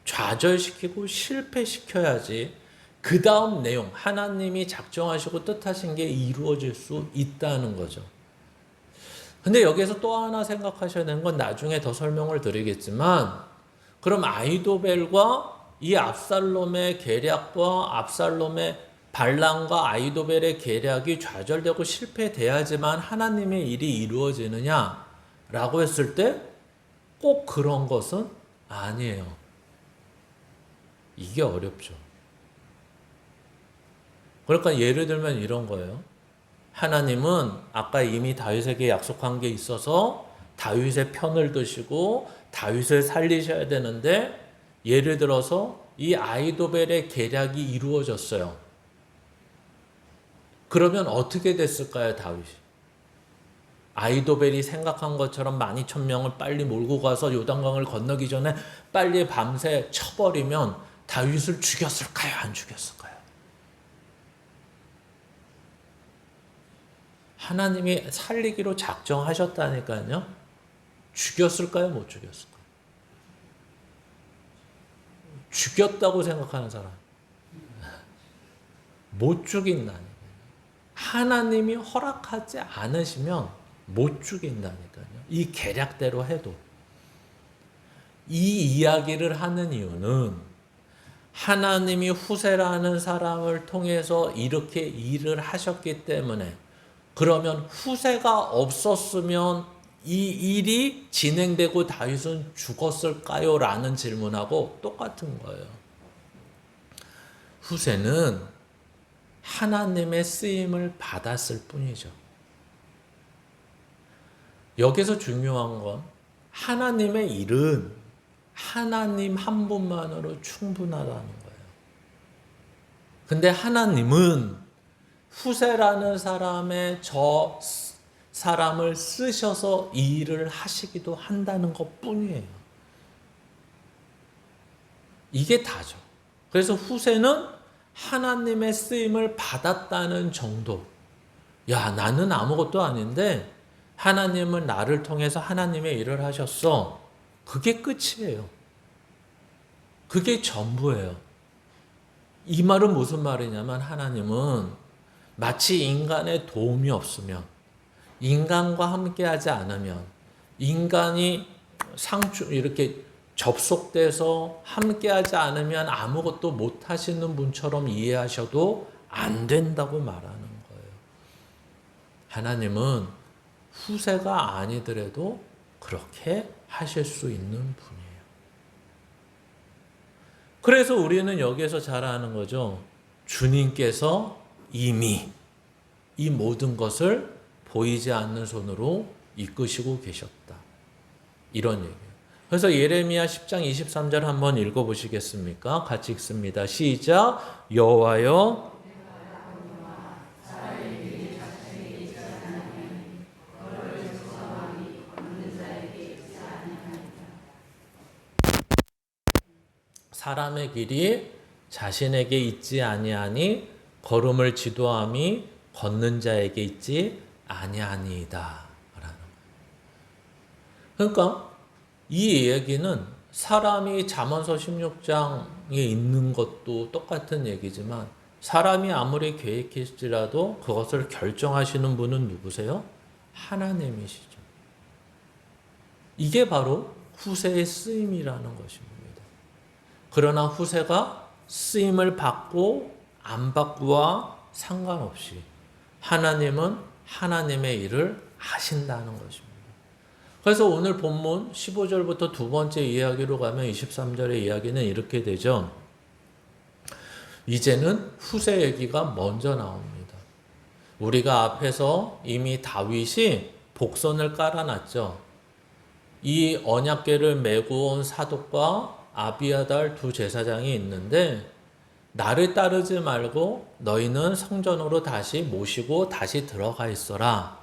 좌절시키고 실패시켜야지 그 다음 내용, 하나님이 작정하시고 뜻하신 게 이루어질 수 있다는 거죠. 근데 여기서 또 하나 생각하셔야 되는 건 나중에 더 설명을 드리겠지만 그럼 아이도벨과 이 압살롬의 계략과 압살롬의 반란과 아이도벨의 계략이 좌절되고 실패돼야지만 하나님의 일이 이루어지느냐라고 했을 때 꼭 그런 것은 아니에요. 이게 어렵죠. 그러니까 예를 들면 이런 거예요. 하나님은 아까 이미 다윗에게 약속한 게 있어서 다윗의 편을 드시고 다윗을 살리셔야 되는데 예를 들어서 이 아이도벨의 계략이 이루어졌어요. 그러면 어떻게 됐을까요, 다윗이? 아이도벨이 생각한 것처럼 12,000명을 빨리 몰고 가서 요단강을 건너기 전에 빨리 밤새 쳐버리면 다윗을 죽였을까요, 안 죽였을까요? 하나님이 살리기로 작정하셨다니까요. 죽였을까요, 못 죽였을까요? 죽였다고 생각하는 사람. 못 죽인다니까요. 하나님이 허락하지 않으시면 못 죽인다니까요. 이 계략대로 해도. 이 이야기를 하는 이유는 하나님이 후세라는 사람을 통해서 이렇게 일을 하셨기 때문에 그러면 후세가 없었으면 이 일이 진행되고 다윗은 죽었을까요? 라는 질문하고 똑같은 거예요. 후세는 하나님의 쓰임을 받았을 뿐이죠. 여기서 중요한 건 하나님의 일은 하나님 한 분만으로 충분하다는 거예요. 근데 하나님은 후세라는 저 사람을 쓰셔서 이 일을 하시기도 한다는 것 뿐이에요. 이게 다죠. 그래서 후세는 하나님의 쓰임을 받았다는 정도. 야, 나는 아무것도 아닌데 하나님은 나를 통해서 하나님의 일을 하셨어. 그게 끝이에요. 그게 전부예요. 이 말은 무슨 말이냐면 하나님은 마치 인간의 도움이 없으면, 인간과 함께하지 않으면, 인간이 이렇게 접속돼서 함께하지 않으면 아무것도 못하시는 분처럼 이해하셔도 안 된다고 말하는 거예요. 하나님은 후세가 아니더라도 그렇게 하실 수 있는 분이에요. 그래서 우리는 여기에서 잘 아는 거죠. 주님께서 이미 이 모든 것을 보이지 않는 손으로 이끄시고 계셨다. 이런 얘기예요. 그래서 예레미야 10장 23절 한번 읽어보시겠습니까? 같이 읽습니다. 시작. 여호와여 사람의 길이 자신에게 있지 아니하니 걸음을 지도함이 걷는 자에게 있지 아니하니이다. 그러니까 이 얘기는 사람이 잠언서 16장에 있는 것도 똑같은 얘기지만 사람이 아무리 계획했지라도 그것을 결정하시는 분은 누구세요? 하나님이시죠. 이게 바로 후세의 쓰임이라는 것입니다. 그러나 후세가 쓰임을 받고 안 받고와 상관없이 하나님은 하나님의 일을 하신다는 것입니다. 그래서 오늘 본문 15절부터 두 번째 이야기로 가면 23절의 이야기는 이렇게 되죠. 이제는 후세 얘기가 먼저 나옵니다. 우리가 앞에서 이미 다윗이 복선을 깔아놨죠. 이 언약궤를 메고 온 사독과 아비아달 두 제사장이 있는데 나를 따르지 말고 너희는 성전으로 다시 모시고 다시 들어가 있어라.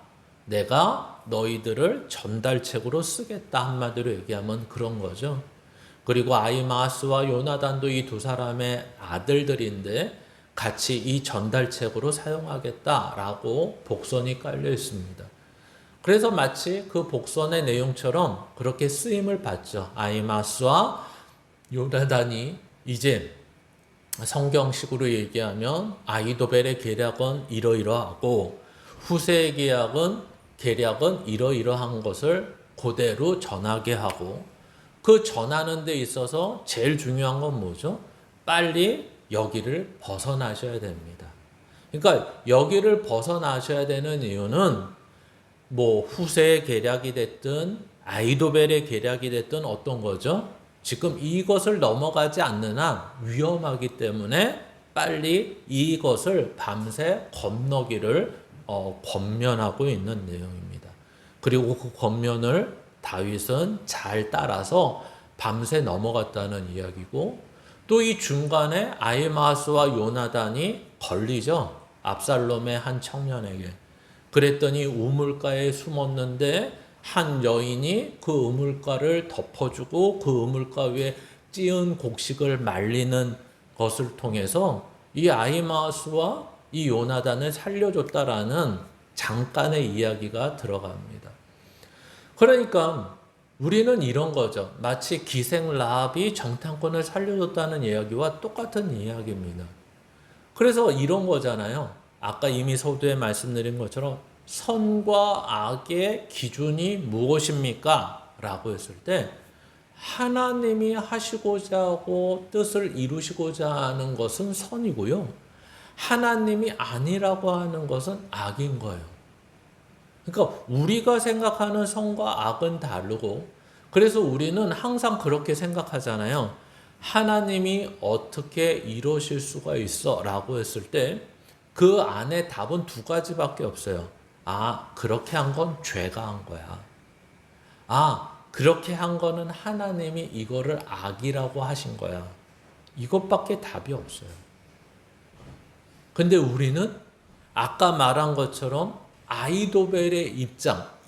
내가 너희들을 전달책으로 쓰겠다. 한마디로 얘기하면 그런 거죠. 그리고 아히마아스와 요나단도 이 두 사람의 아들들인데 같이 이 전달책으로 사용하겠다라고 복선이 깔려 있습니다. 그래서 마치 그 복선의 내용처럼 그렇게 쓰임을 받죠. 아히마아스와 요나단이 이제 성경식으로 얘기하면 아히도벨의 계략은 이러이러하고 후세의 계략은 이러이러한 것을 그대로 전하게 하고 그 전하는 데 있어서 제일 중요한 건 뭐죠? 빨리 여기를 벗어나셔야 됩니다. 그러니까 여기를 벗어나셔야 되는 이유는 뭐 후세의 계략이 됐든 아히도벨의 계략이 됐든 어떤 거죠? 지금 이것을 넘어가지 않는 한 위험하기 때문에 빨리 이것을 밤새 건너기를 권면하고 있는 내용입니다. 그리고 그 권면을 다윗은 잘 따라서 밤새 넘어갔다는 이야기고 또 이 중간에 아히마아스와 요나단이 걸리죠. 압살롬의 한 청년에게. 그랬더니 우물가에 숨었는데 한 여인이 그 우물가를 덮어주고 그 우물가 위에 찌은 곡식을 말리는 것을 통해서 이 아히마아스와 이 요나단을 살려줬다라는 잠깐의 이야기가 들어갑니다. 그러니까 우리는 이런 거죠. 마치 기생 라합이 정탐꾼을 살려줬다는 이야기와 똑같은 이야기입니다. 그래서 이런 거잖아요. 아까 이미 서두에 말씀드린 것처럼 선과 악의 기준이 무엇입니까? 라고 했을 때 하나님이 하시고자 하고 뜻을 이루시고자 하는 것은 선이고요. 하나님이 아니라고 하는 것은 악인 거예요. 그러니까 우리가 생각하는 선과 악은 다르고 그래서 우리는 항상 그렇게 생각하잖아요. 하나님이 어떻게 이루실 수가 있어? 라고 했을 때 그 안에 답은 두 가지밖에 없어요. 아, 그렇게 한 건 죄가 한 거야. 아, 그렇게 한 거는 하나님이 이거를 악이라고 하신 거야. 이것밖에 답이 없어요. 근데 우리는 아까 말한 것처럼 아히도벨의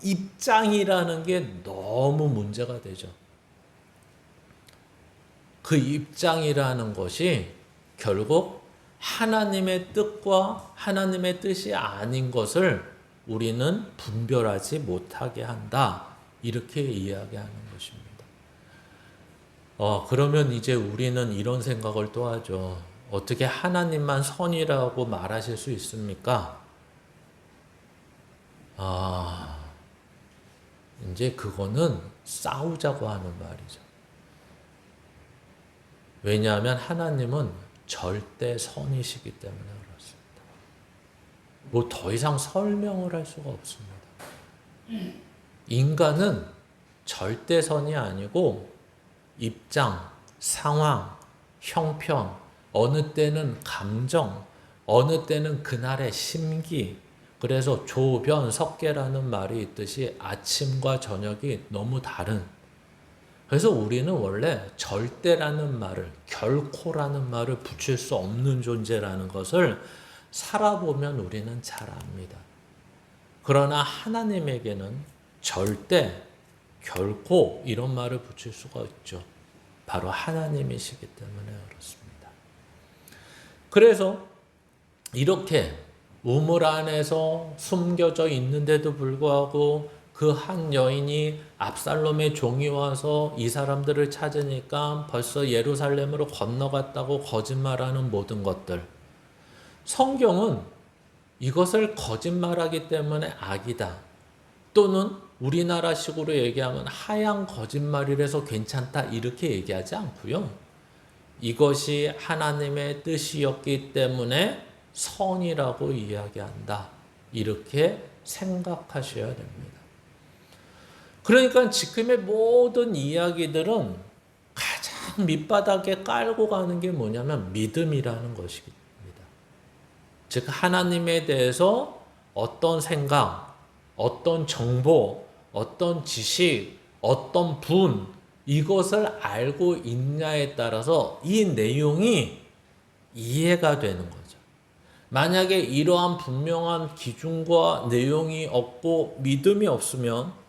입장이라는 게 너무 문제가 되죠. 그 입장이라는 것이 결국 하나님의 뜻과 하나님의 뜻이 아닌 것을 우리는 분별하지 못하게 한다. 이렇게 이야기하는 것입니다. 그러면 이제 우리는 이런 생각을 또 하죠. 어떻게 하나님만 선이라고 말하실 수 있습니까? 이제 그거는 싸우자고 하는 말이죠. 왜냐하면 하나님은 절대 선이시기 때문에 그렇습니다. 뭐 더 이상 설명을 할 수가 없습니다. 인간은 절대 선이 아니고 입장, 상황, 형편, 어느 때는 감정, 어느 때는 그날의 심기. 그래서 조변, 석계라는 말이 있듯이 아침과 저녁이 너무 다른. 그래서 우리는 원래 절대라는 말을, 결코라는 말을 붙일 수 없는 존재라는 것을 살아보면 우리는 잘 압니다. 그러나 하나님에게는 절대, 결코 이런 말을 붙일 수가 있죠. 바로 하나님이시기 때문에 그렇습니다. 그래서 이렇게 우물 안에서 숨겨져 있는데도 불구하고 그 한 여인이 압살롬의 종이 와서 이 사람들을 찾으니까 벌써 예루살렘으로 건너갔다고 거짓말하는 모든 것들. 성경은 이것을 거짓말하기 때문에 악이다. 또는 우리나라식으로 얘기하면 하얀 거짓말이라서 괜찮다. 이렇게 얘기하지 않고요. 이것이 하나님의 뜻이었기 때문에 선이라고 이야기한다. 이렇게 생각하셔야 됩니다. 그러니까 지금의 모든 이야기들은 가장 밑바닥에 깔고 가는 게 뭐냐면 믿음이라는 것입니다. 즉 하나님에 대해서 어떤 생각, 어떤 정보, 어떤 지식, 어떤 분 이것을 알고 있냐에 따라서 이 내용이 이해가 되는 거죠. 만약에 이러한 분명한 기준과 내용이 없고 믿음이 없으면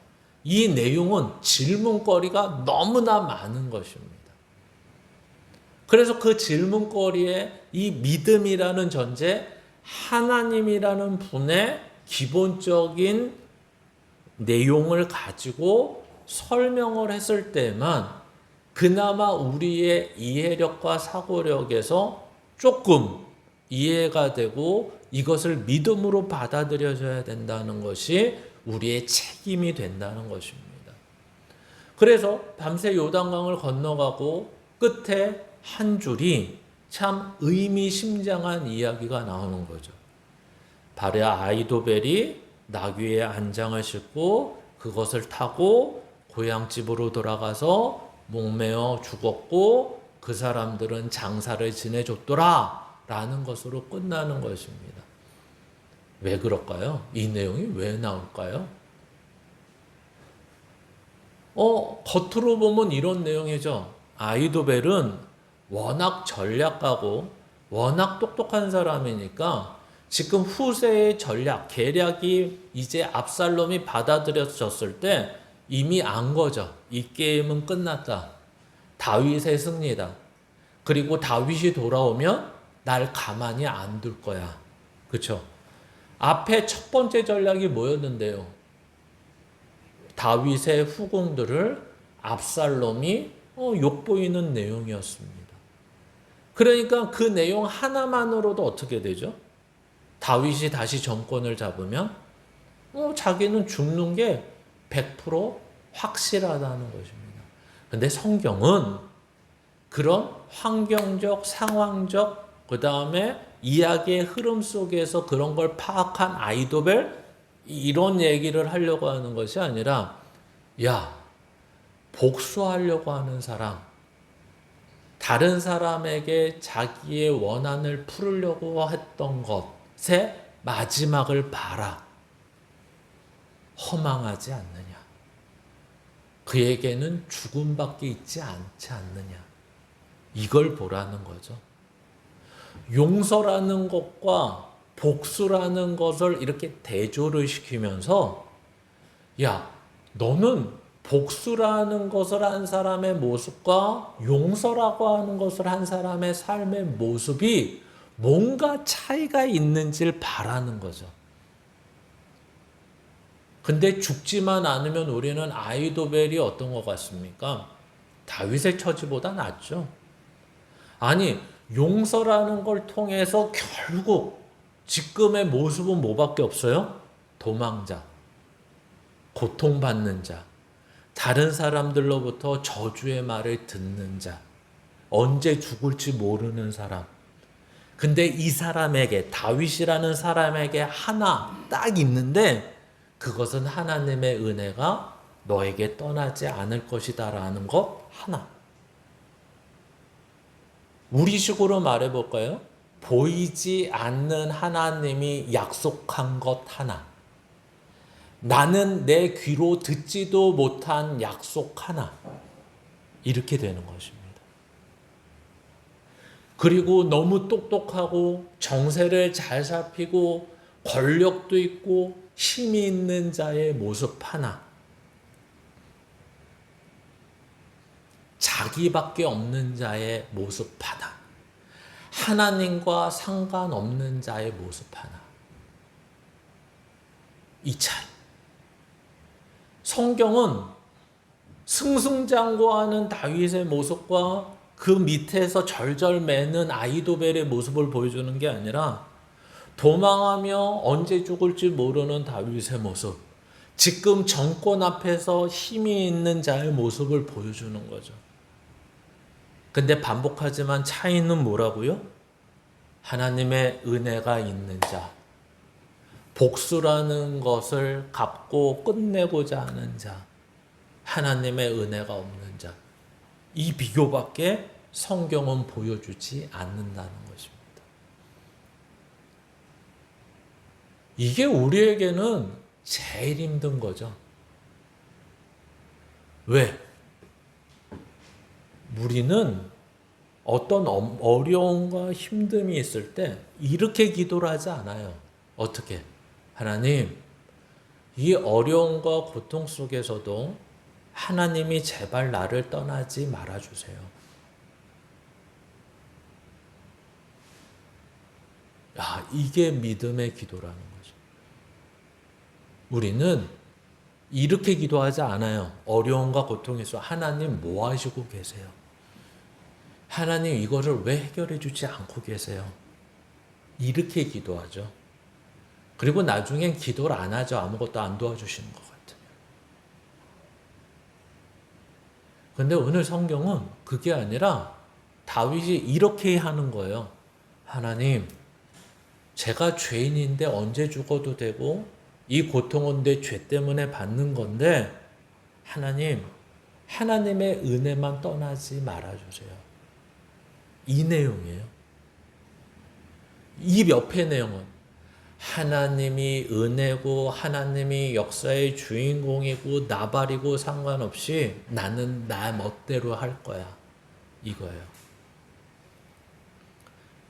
이 내용은 질문거리가 너무나 많은 것입니다. 그래서 그 질문거리에 이 믿음이라는 전제, 하나님이라는 분의 기본적인 내용을 가지고 설명을 했을 때만 그나마 우리의 이해력과 사고력에서 조금 이해가 되고 이것을 믿음으로 받아들여져야 된다는 것이 우리의 책임이 된다는 것입니다. 그래서 밤새 요단강을 건너가고 끝에 한 줄이 참 의미심장한 이야기가 나오는 거죠. 바로 아이도벨이 나귀의 안장을 싣고 그것을 타고 고향집으로 돌아가서 목매어 죽었고 그 사람들은 장사를 지내줬더라 라는 것으로 끝나는 것입니다. 왜 그럴까요? 이 내용이 왜 나올까요? 겉으로 보면 이런 내용이죠. 아이도벨은 워낙 전략가고 워낙 똑똑한 사람이니까 지금 후세의 전략, 계략이 이제 압살롬이 받아들여졌을 때 이미 안 거죠. 이 게임은 끝났다. 다윗의 승리다. 그리고 다윗이 돌아오면 날 가만히 안 둘 거야. 그렇죠? 앞에 첫 번째 전략이 뭐였는데요? 다윗의 후궁들을 압살롬이 욕보이는 내용이었습니다. 그러니까 그 내용 하나만으로도 어떻게 되죠? 다윗이 다시 정권을 잡으면 자기는 죽는 게 100% 확실하다는 것입니다. 그런데 성경은 그런 환경적, 상황적, 그 다음에 이야기의 흐름 속에서 그런 걸 파악한 아이도벨 이런 얘기를 하려고 하는 것이 아니라 복수하려고 하는 사람, 다른 사람에게 자기의 원한을 풀으려고 했던 것의 마지막을 봐라. 허망하지 않느냐. 그에게는 죽음밖에 있지 않지 않느냐. 이걸 보라는 거죠. 용서라는 것과 복수라는 것을 이렇게 대조를 시키면서 너는 복수라는 것을 한 사람의 모습과 용서라고 하는 것을 한 사람의 삶의 모습이 뭔가 차이가 있는지를 바라는 거죠. 근데 죽지만 않으면 우리는 아히도벨이 어떤 것 같습니까? 다윗의 처지보다 낫죠. 아니, 용서라는 걸 통해서 결국 지금의 모습은 뭐밖에 없어요? 도망자, 고통받는 자, 다른 사람들로부터 저주의 말을 듣는 자, 언제 죽을지 모르는 사람. 근데 이 사람에게, 다윗이라는 사람에게 하나 딱 있는데 그것은 하나님의 은혜가 너에게 떠나지 않을 것이다 라는 것 하나. 우리식으로 말해볼까요? 보이지 않는 하나님이 약속한 것 하나. 나는 내 귀로 듣지도 못한 약속 하나. 이렇게 되는 것입니다. 그리고 너무 똑똑하고 정세를 잘 살피고 권력도 있고 힘이 있는 자의 모습 하나. 자기밖에 없는 자의 모습 하나. 하나님과 상관없는 자의 모습 하나. 이 차이. 성경은 승승장구하는 다윗의 모습과 그 밑에서 절절 매는 아히도벨의 모습을 보여주는 게 아니라 도망하며 언제 죽을지 모르는 다윗의 모습, 지금 정권 앞에서 힘이 있는 자의 모습을 보여주는 거죠. 근데 반복하지만 차이는 뭐라고요? 하나님의 은혜가 있는 자, 복수라는 것을 갚고 끝내고자 하는 자, 하나님의 은혜가 없는 자. 이 비교밖에 성경은 보여주지 않는다는 것입니다. 이게 우리에게는 제일 힘든 거죠. 왜? 우리는 어떤 어려움과 힘듦이 있을 때 이렇게 기도를 하지 않아요. 어떻게? 하나님, 이 어려움과 고통 속에서도 하나님이 제발 나를 떠나지 말아주세요. 야, 이게 믿음의 기도라는 거죠. 우리는 이렇게 기도하지 않아요. 어려움과 고통에서 하나님 뭐 하시고 계세요? 하나님 이거를 왜 해결해 주지 않고 계세요? 이렇게 기도하죠. 그리고 나중엔 기도를 안 하죠. 아무것도 안 도와주시는 것 같으면. 근데 오늘 성경은 그게 아니라 다윗이 이렇게 하는 거예요. 하나님, 제가 죄인인데 언제 죽어도 되고 이 고통은 내 죄 때문에 받는 건데 하나님, 하나님의 은혜만 떠나지 말아주세요. 이 내용이에요. 이 옆의 내용은 하나님이 은혜고 하나님이 역사의 주인공이고 나발이고 상관없이 나는 나 멋대로 할 거야. 이거예요.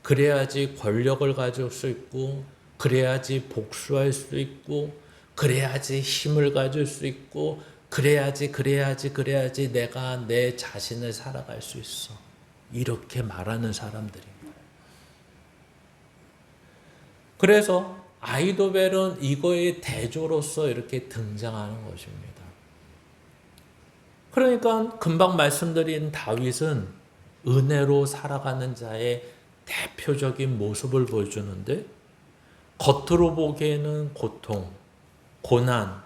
그래야지 권력을 가질 수 있고 그래야지 복수할 수 있고 그래야지 힘을 가질 수 있고 그래야지 내가 내 자신을 살아갈 수 있어. 이렇게 말하는 사람들입니다. 그래서 아히도벨은 이거의 대조로서 이렇게 등장하는 것입니다. 그러니까 금방 말씀드린 다윗은 은혜로 살아가는 자의 대표적인 모습을 보여주는데 겉으로 보기에는 고통, 고난,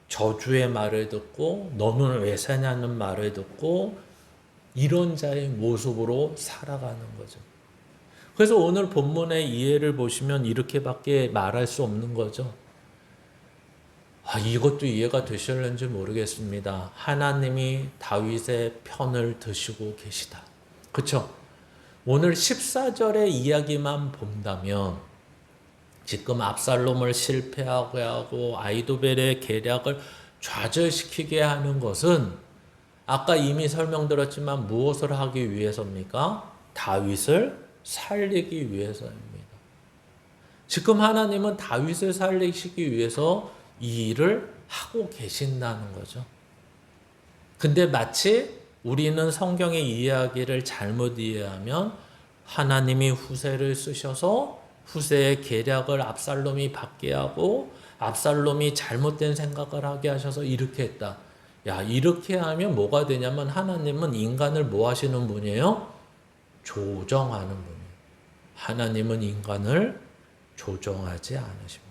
저주의 말을 듣고 너는 왜 사냐는 말을 듣고 이런 자의 모습으로 살아가는 거죠. 그래서 오늘 본문의 이해를 보시면 이렇게밖에 말할 수 없는 거죠. 이것도 이해가 되실는지 모르겠습니다. 하나님이 다윗의 편을 드시고 계시다. 그렇죠? 오늘 14절의 이야기만 본다면 지금 압살롬을 실패하게 하고 아히도벨의 계략을 좌절시키게 하는 것은 아까 이미 설명드렸지만 무엇을 하기 위해서입니까? 다윗을 살리기 위해서입니다. 지금 하나님은 다윗을 살리시기 위해서 이 일을 하고 계신다는 거죠. 근데 마치 우리는 성경의 이야기를 잘못 이해하면 하나님이 후세를 쓰셔서 후세의 계략을 압살롬이 받게 하고 압살롬이 잘못된 생각을 하게 하셔서 이렇게 했다. 야, 이렇게 하면 뭐가 되냐면 하나님은 인간을 뭐 하시는 분이에요? 조정하는 분이에요. 하나님은 인간을 조정하지 않으십니다.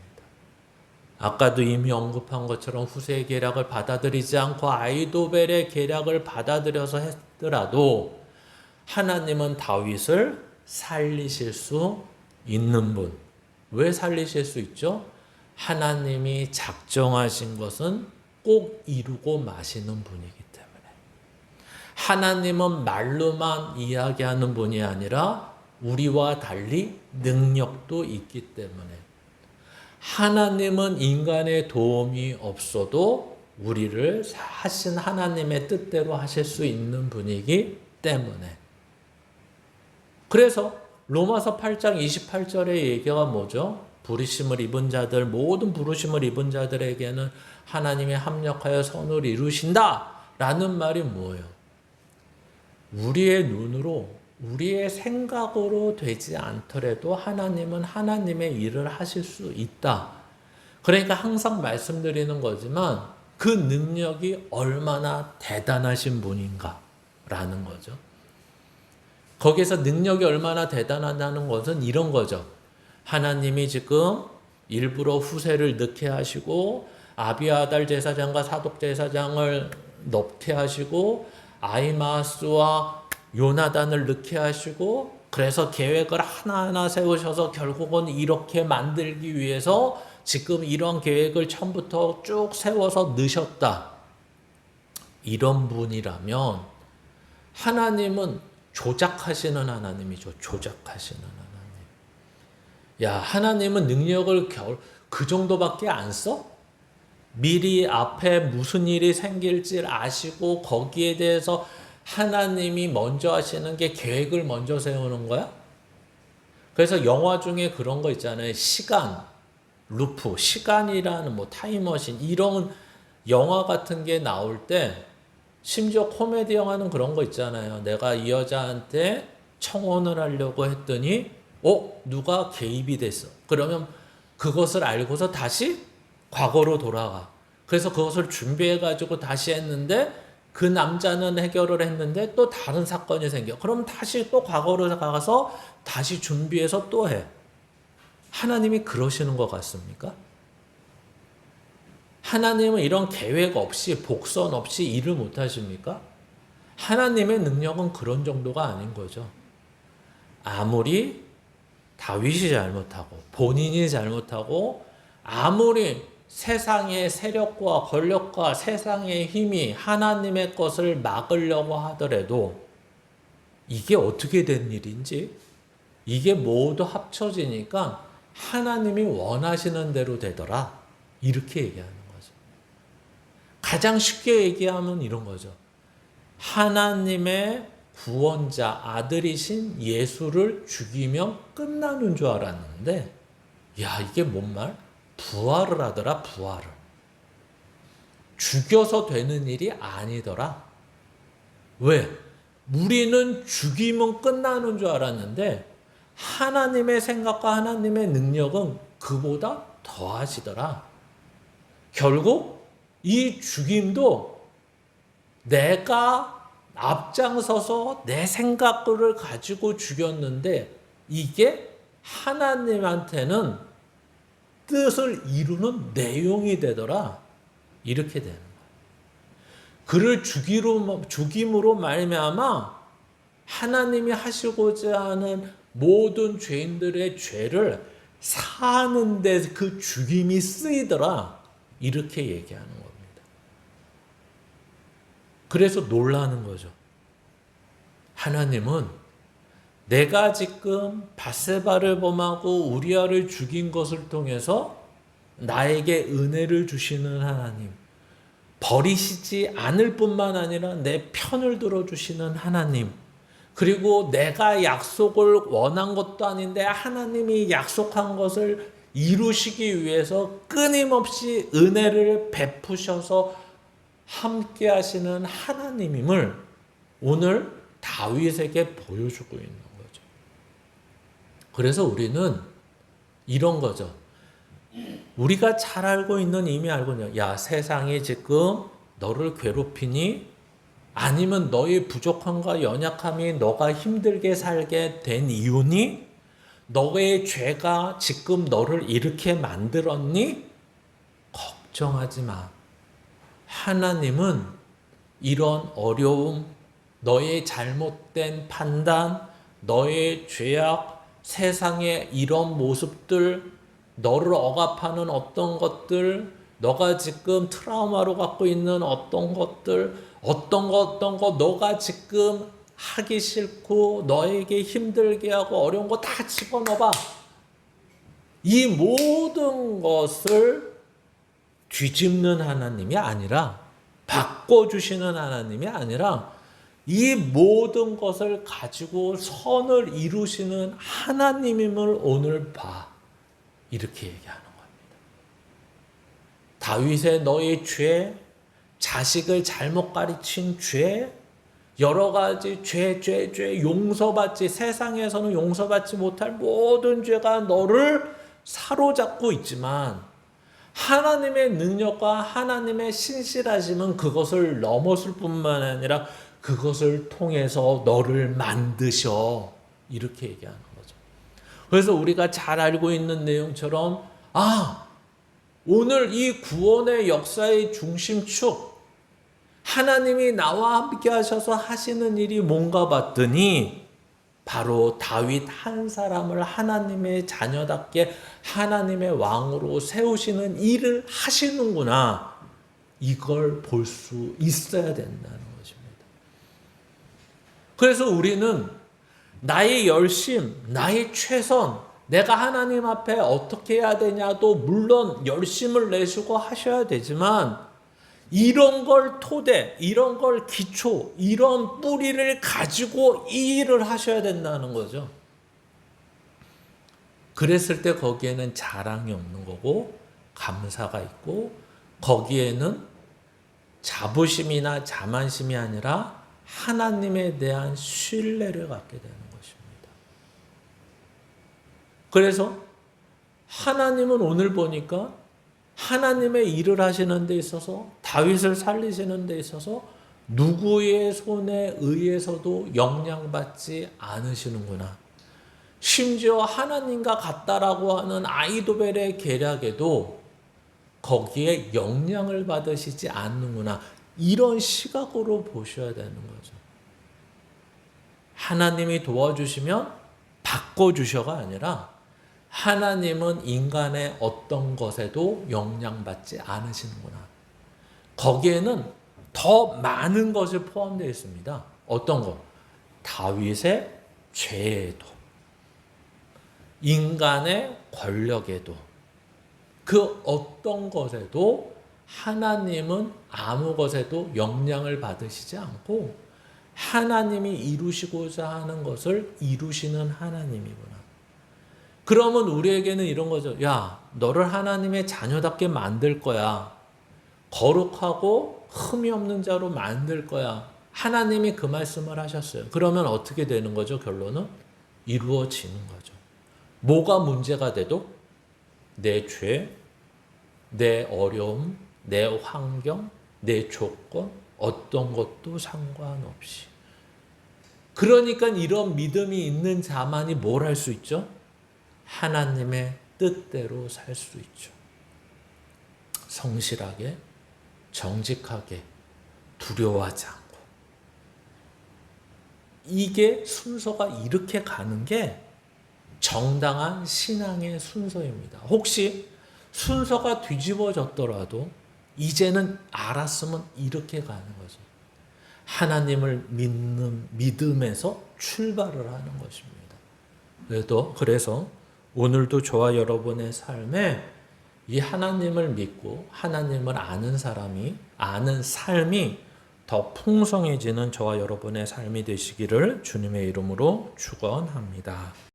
아까도 이미 언급한 것처럼 후세의 계략을 받아들이지 않고 아이도벨의 계략을 받아들여서 했더라도 하나님은 다윗을 살리실 수 있는 분. 왜 살리실 수 있죠? 하나님이 작정하신 것은 꼭 이루고 마시는 분이기 때문에. 하나님은 말로만 이야기하는 분이 아니라 우리와 달리 능력도 있기 때문에 하나님은 인간의 도움이 없어도 우리를 하신 하나님의 뜻대로 하실 수 있는 분이기 때문에. 그래서 로마서 8장 28절의 얘기가 뭐죠? 부르심을 입은 자들, 모든 부르심을 입은 자들에게는 하나님이 합력하여 선을 이루신다 라는 말이 뭐예요? 우리의 눈으로, 우리의 생각으로 되지 않더라도 하나님은 하나님의 일을 하실 수 있다. 그러니까 항상 말씀드리는 거지만 그 능력이 얼마나 대단하신 분인가 라는 거죠. 거기서 능력이 얼마나 대단하다는 것은 이런 거죠. 하나님이 지금 일부러 후세를 넣게 하시고 아비아달 제사장과 사독 제사장을 넣게 하시고 아히마아스와 요나단을 넣게 하시고 그래서 계획을 하나하나 세우셔서 결국은 이렇게 만들기 위해서 지금 이런 계획을 처음부터 쭉 세워서 넣으셨다. 이런 분이라면 하나님은 조작하시는 하나님이죠. 조작하시는 하나님. 야, 하나님은 능력을 그 정도밖에 안 써? 미리 앞에 무슨 일이 생길지 아시고 거기에 대해서 하나님이 먼저 하시는 게 계획을 먼저 세우는 거야? 그래서 영화 중에 그런 거 있잖아요. 시간, 루프, 시간이라는 뭐 타임머신 이런 영화 같은 게 나올 때 심지어 코미디 영화는 그런 거 있잖아요. 내가 이 여자한테 청혼을 하려고 했더니 누가 개입이 됐어. 그러면 그것을 알고서 다시 과거로 돌아가. 그래서 그것을 준비해가지고 다시 했는데 그 남자는 해결을 했는데 또 다른 사건이 생겨. 그럼 다시 또 과거로 가서 다시 준비해서 또 해. 하나님이 그러시는 것 같습니까? 하나님은 이런 계획 없이 복선 없이 일을 못 하십니까? 하나님의 능력은 그런 정도가 아닌 거죠. 아무리 다윗이 잘못하고 본인이 잘못하고 아무리 세상의 세력과 권력과 세상의 힘이 하나님의 것을 막으려고 하더라도 이게 어떻게 된 일인지 이게 모두 합쳐지니까 하나님이 원하시는 대로 되더라. 이렇게 얘기하는 거죠. 가장 쉽게 얘기하면 이런 거죠. 하나님의 구원자 아들이신 예수를 죽이면 끝나는 줄 알았는데 야, 이게 뭔 말? 부활을 하더라. 부활을. 죽여서 되는 일이 아니더라. 왜? 우리는 죽이면 끝나는 줄 알았는데 하나님의 생각과 하나님의 능력은 그보다 더하시더라. 결국 이 죽임도 내가 앞장서서 내 생각을 가지고 죽였는데 이게 하나님한테는 뜻을 이루는 내용이 되더라. 이렇게 되는 거예요. 그를 죽임으로 말미암아 하나님이 하시고자 하는 모든 죄인들의 죄를 사하는데 그 죽임이 쓰이더라. 이렇게 얘기하는 겁니다. 그래서 놀라는 거죠. 하나님은 내가 지금 밧세바를 범하고 우리아를 죽인 것을 통해서 나에게 은혜를 주시는 하나님, 버리시지 않을 뿐만 아니라 내 편을 들어주시는 하나님, 그리고 내가 약속을 원한 것도 아닌데 하나님이 약속한 것을 이루시기 위해서 끊임없이 은혜를 베푸셔서 함께 하시는 하나님임을 오늘 다윗에게 보여주고 있는 거죠. 그래서 우리는 이런 거죠. 우리가 잘 알고 있는, 이미 알고 있는, 야, 세상이 지금 너를 괴롭히니? 아니면 너의 부족함과 연약함이 너가 힘들게 살게 된 이유니? 너의 죄가 지금 너를 이렇게 만들었니? 걱정하지 마. 하나님은 이런 어려움, 너의 잘못된 판단, 너의 죄악, 세상의 이런 모습들, 너를 억압하는 어떤 것들, 너가 지금 트라우마로 갖고 있는 어떤 것들, 어떤 거 너가 지금 하기 싫고 너에게 힘들게 하고 어려운 거 다 집어넣어봐. 이 모든 것을 뒤집는 하나님이 아니라, 바꿔주시는 하나님이 아니라, 이 모든 것을 가지고 선을 이루시는 하나님임을 오늘 봐. 이렇게 얘기하는 겁니다. 다윗의 너의 죄, 자식을 잘못 가르친 죄, 여러 가지 죄 용서받지, 세상에서는 용서받지 못할 모든 죄가 너를 사로잡고 있지만 하나님의 능력과 하나님의 신실하심은 그것을 넘어설 뿐만 아니라 그것을 통해서 너를 만드셔. 이렇게 얘기하는 거죠. 그래서 우리가 잘 알고 있는 내용처럼, 오늘 이 구원의 역사의 중심축, 하나님이 나와 함께 하셔서 하시는 일이 뭔가 봤더니 바로 다윗 한 사람을 하나님의 자녀답게 하나님의 왕으로 세우시는 일을 하시는구나. 이걸 볼 수 있어야 된다는 것입니다. 그래서 우리는 나의 열심, 나의 최선, 내가 하나님 앞에 어떻게 해야 되냐도 물론 열심을 내시고 하셔야 되지만, 이런 걸 토대, 이런 걸 기초, 이런 뿌리를 가지고 이 일을 하셔야 된다는 거죠. 그랬을 때 거기에는 자랑이 없는 거고 감사가 있고, 거기에는 자부심이나 자만심이 아니라 하나님에 대한 신뢰를 갖게 되는 것입니다. 그래서 하나님은 오늘 보니까 하나님의 일을 하시는 데 있어서, 다윗을 살리시는 데 있어서 누구의 손에 의해서도 영향받지 않으시는구나. 심지어 하나님과 같다라고 하는 아히도벨의 계략에도 거기에 영향을 받으시지 않는구나. 이런 시각으로 보셔야 되는 거죠. 하나님이 도와주시면 바꿔주셔가 아니라, 하나님은 인간의 어떤 것에도 영향받지 않으시는구나. 거기에는 더 많은 것이 포함되어 있습니다. 어떤 것? 다윗의 죄에도, 인간의 권력에도, 그 어떤 것에도 하나님은 아무 것에도 영향을 받으시지 않고 하나님이 이루시고자 하는 것을 이루시는 하나님이구나. 그러면 우리에게는 이런 거죠. 야, 너를 하나님의 자녀답게 만들 거야. 거룩하고 흠이 없는 자로 만들 거야. 하나님이 그 말씀을 하셨어요. 그러면 어떻게 되는 거죠? 결론은 이루어지는 거죠. 뭐가 문제가 돼도 내 죄, 내 어려움, 내 환경, 내 조건, 어떤 것도 상관없이. 그러니까 이런 믿음이 있는 자만이 뭘 할 수 있죠? 하나님의 뜻대로 살 수 있죠. 성실하게, 정직하게, 두려워하지 않고. 이게 순서가 이렇게 가는 게 정당한 신앙의 순서입니다. 혹시 순서가 뒤집어졌더라도 이제는 알았으면 이렇게 가는 거죠. 하나님을 믿는 믿음에서 출발을 하는 것입니다. 그래서 오늘도 저와 여러분의 삶에 이 하나님을 믿고 하나님을 아는 삶이 더 풍성해지는 저와 여러분의 삶이 되시기를 주님의 이름으로 축원합니다.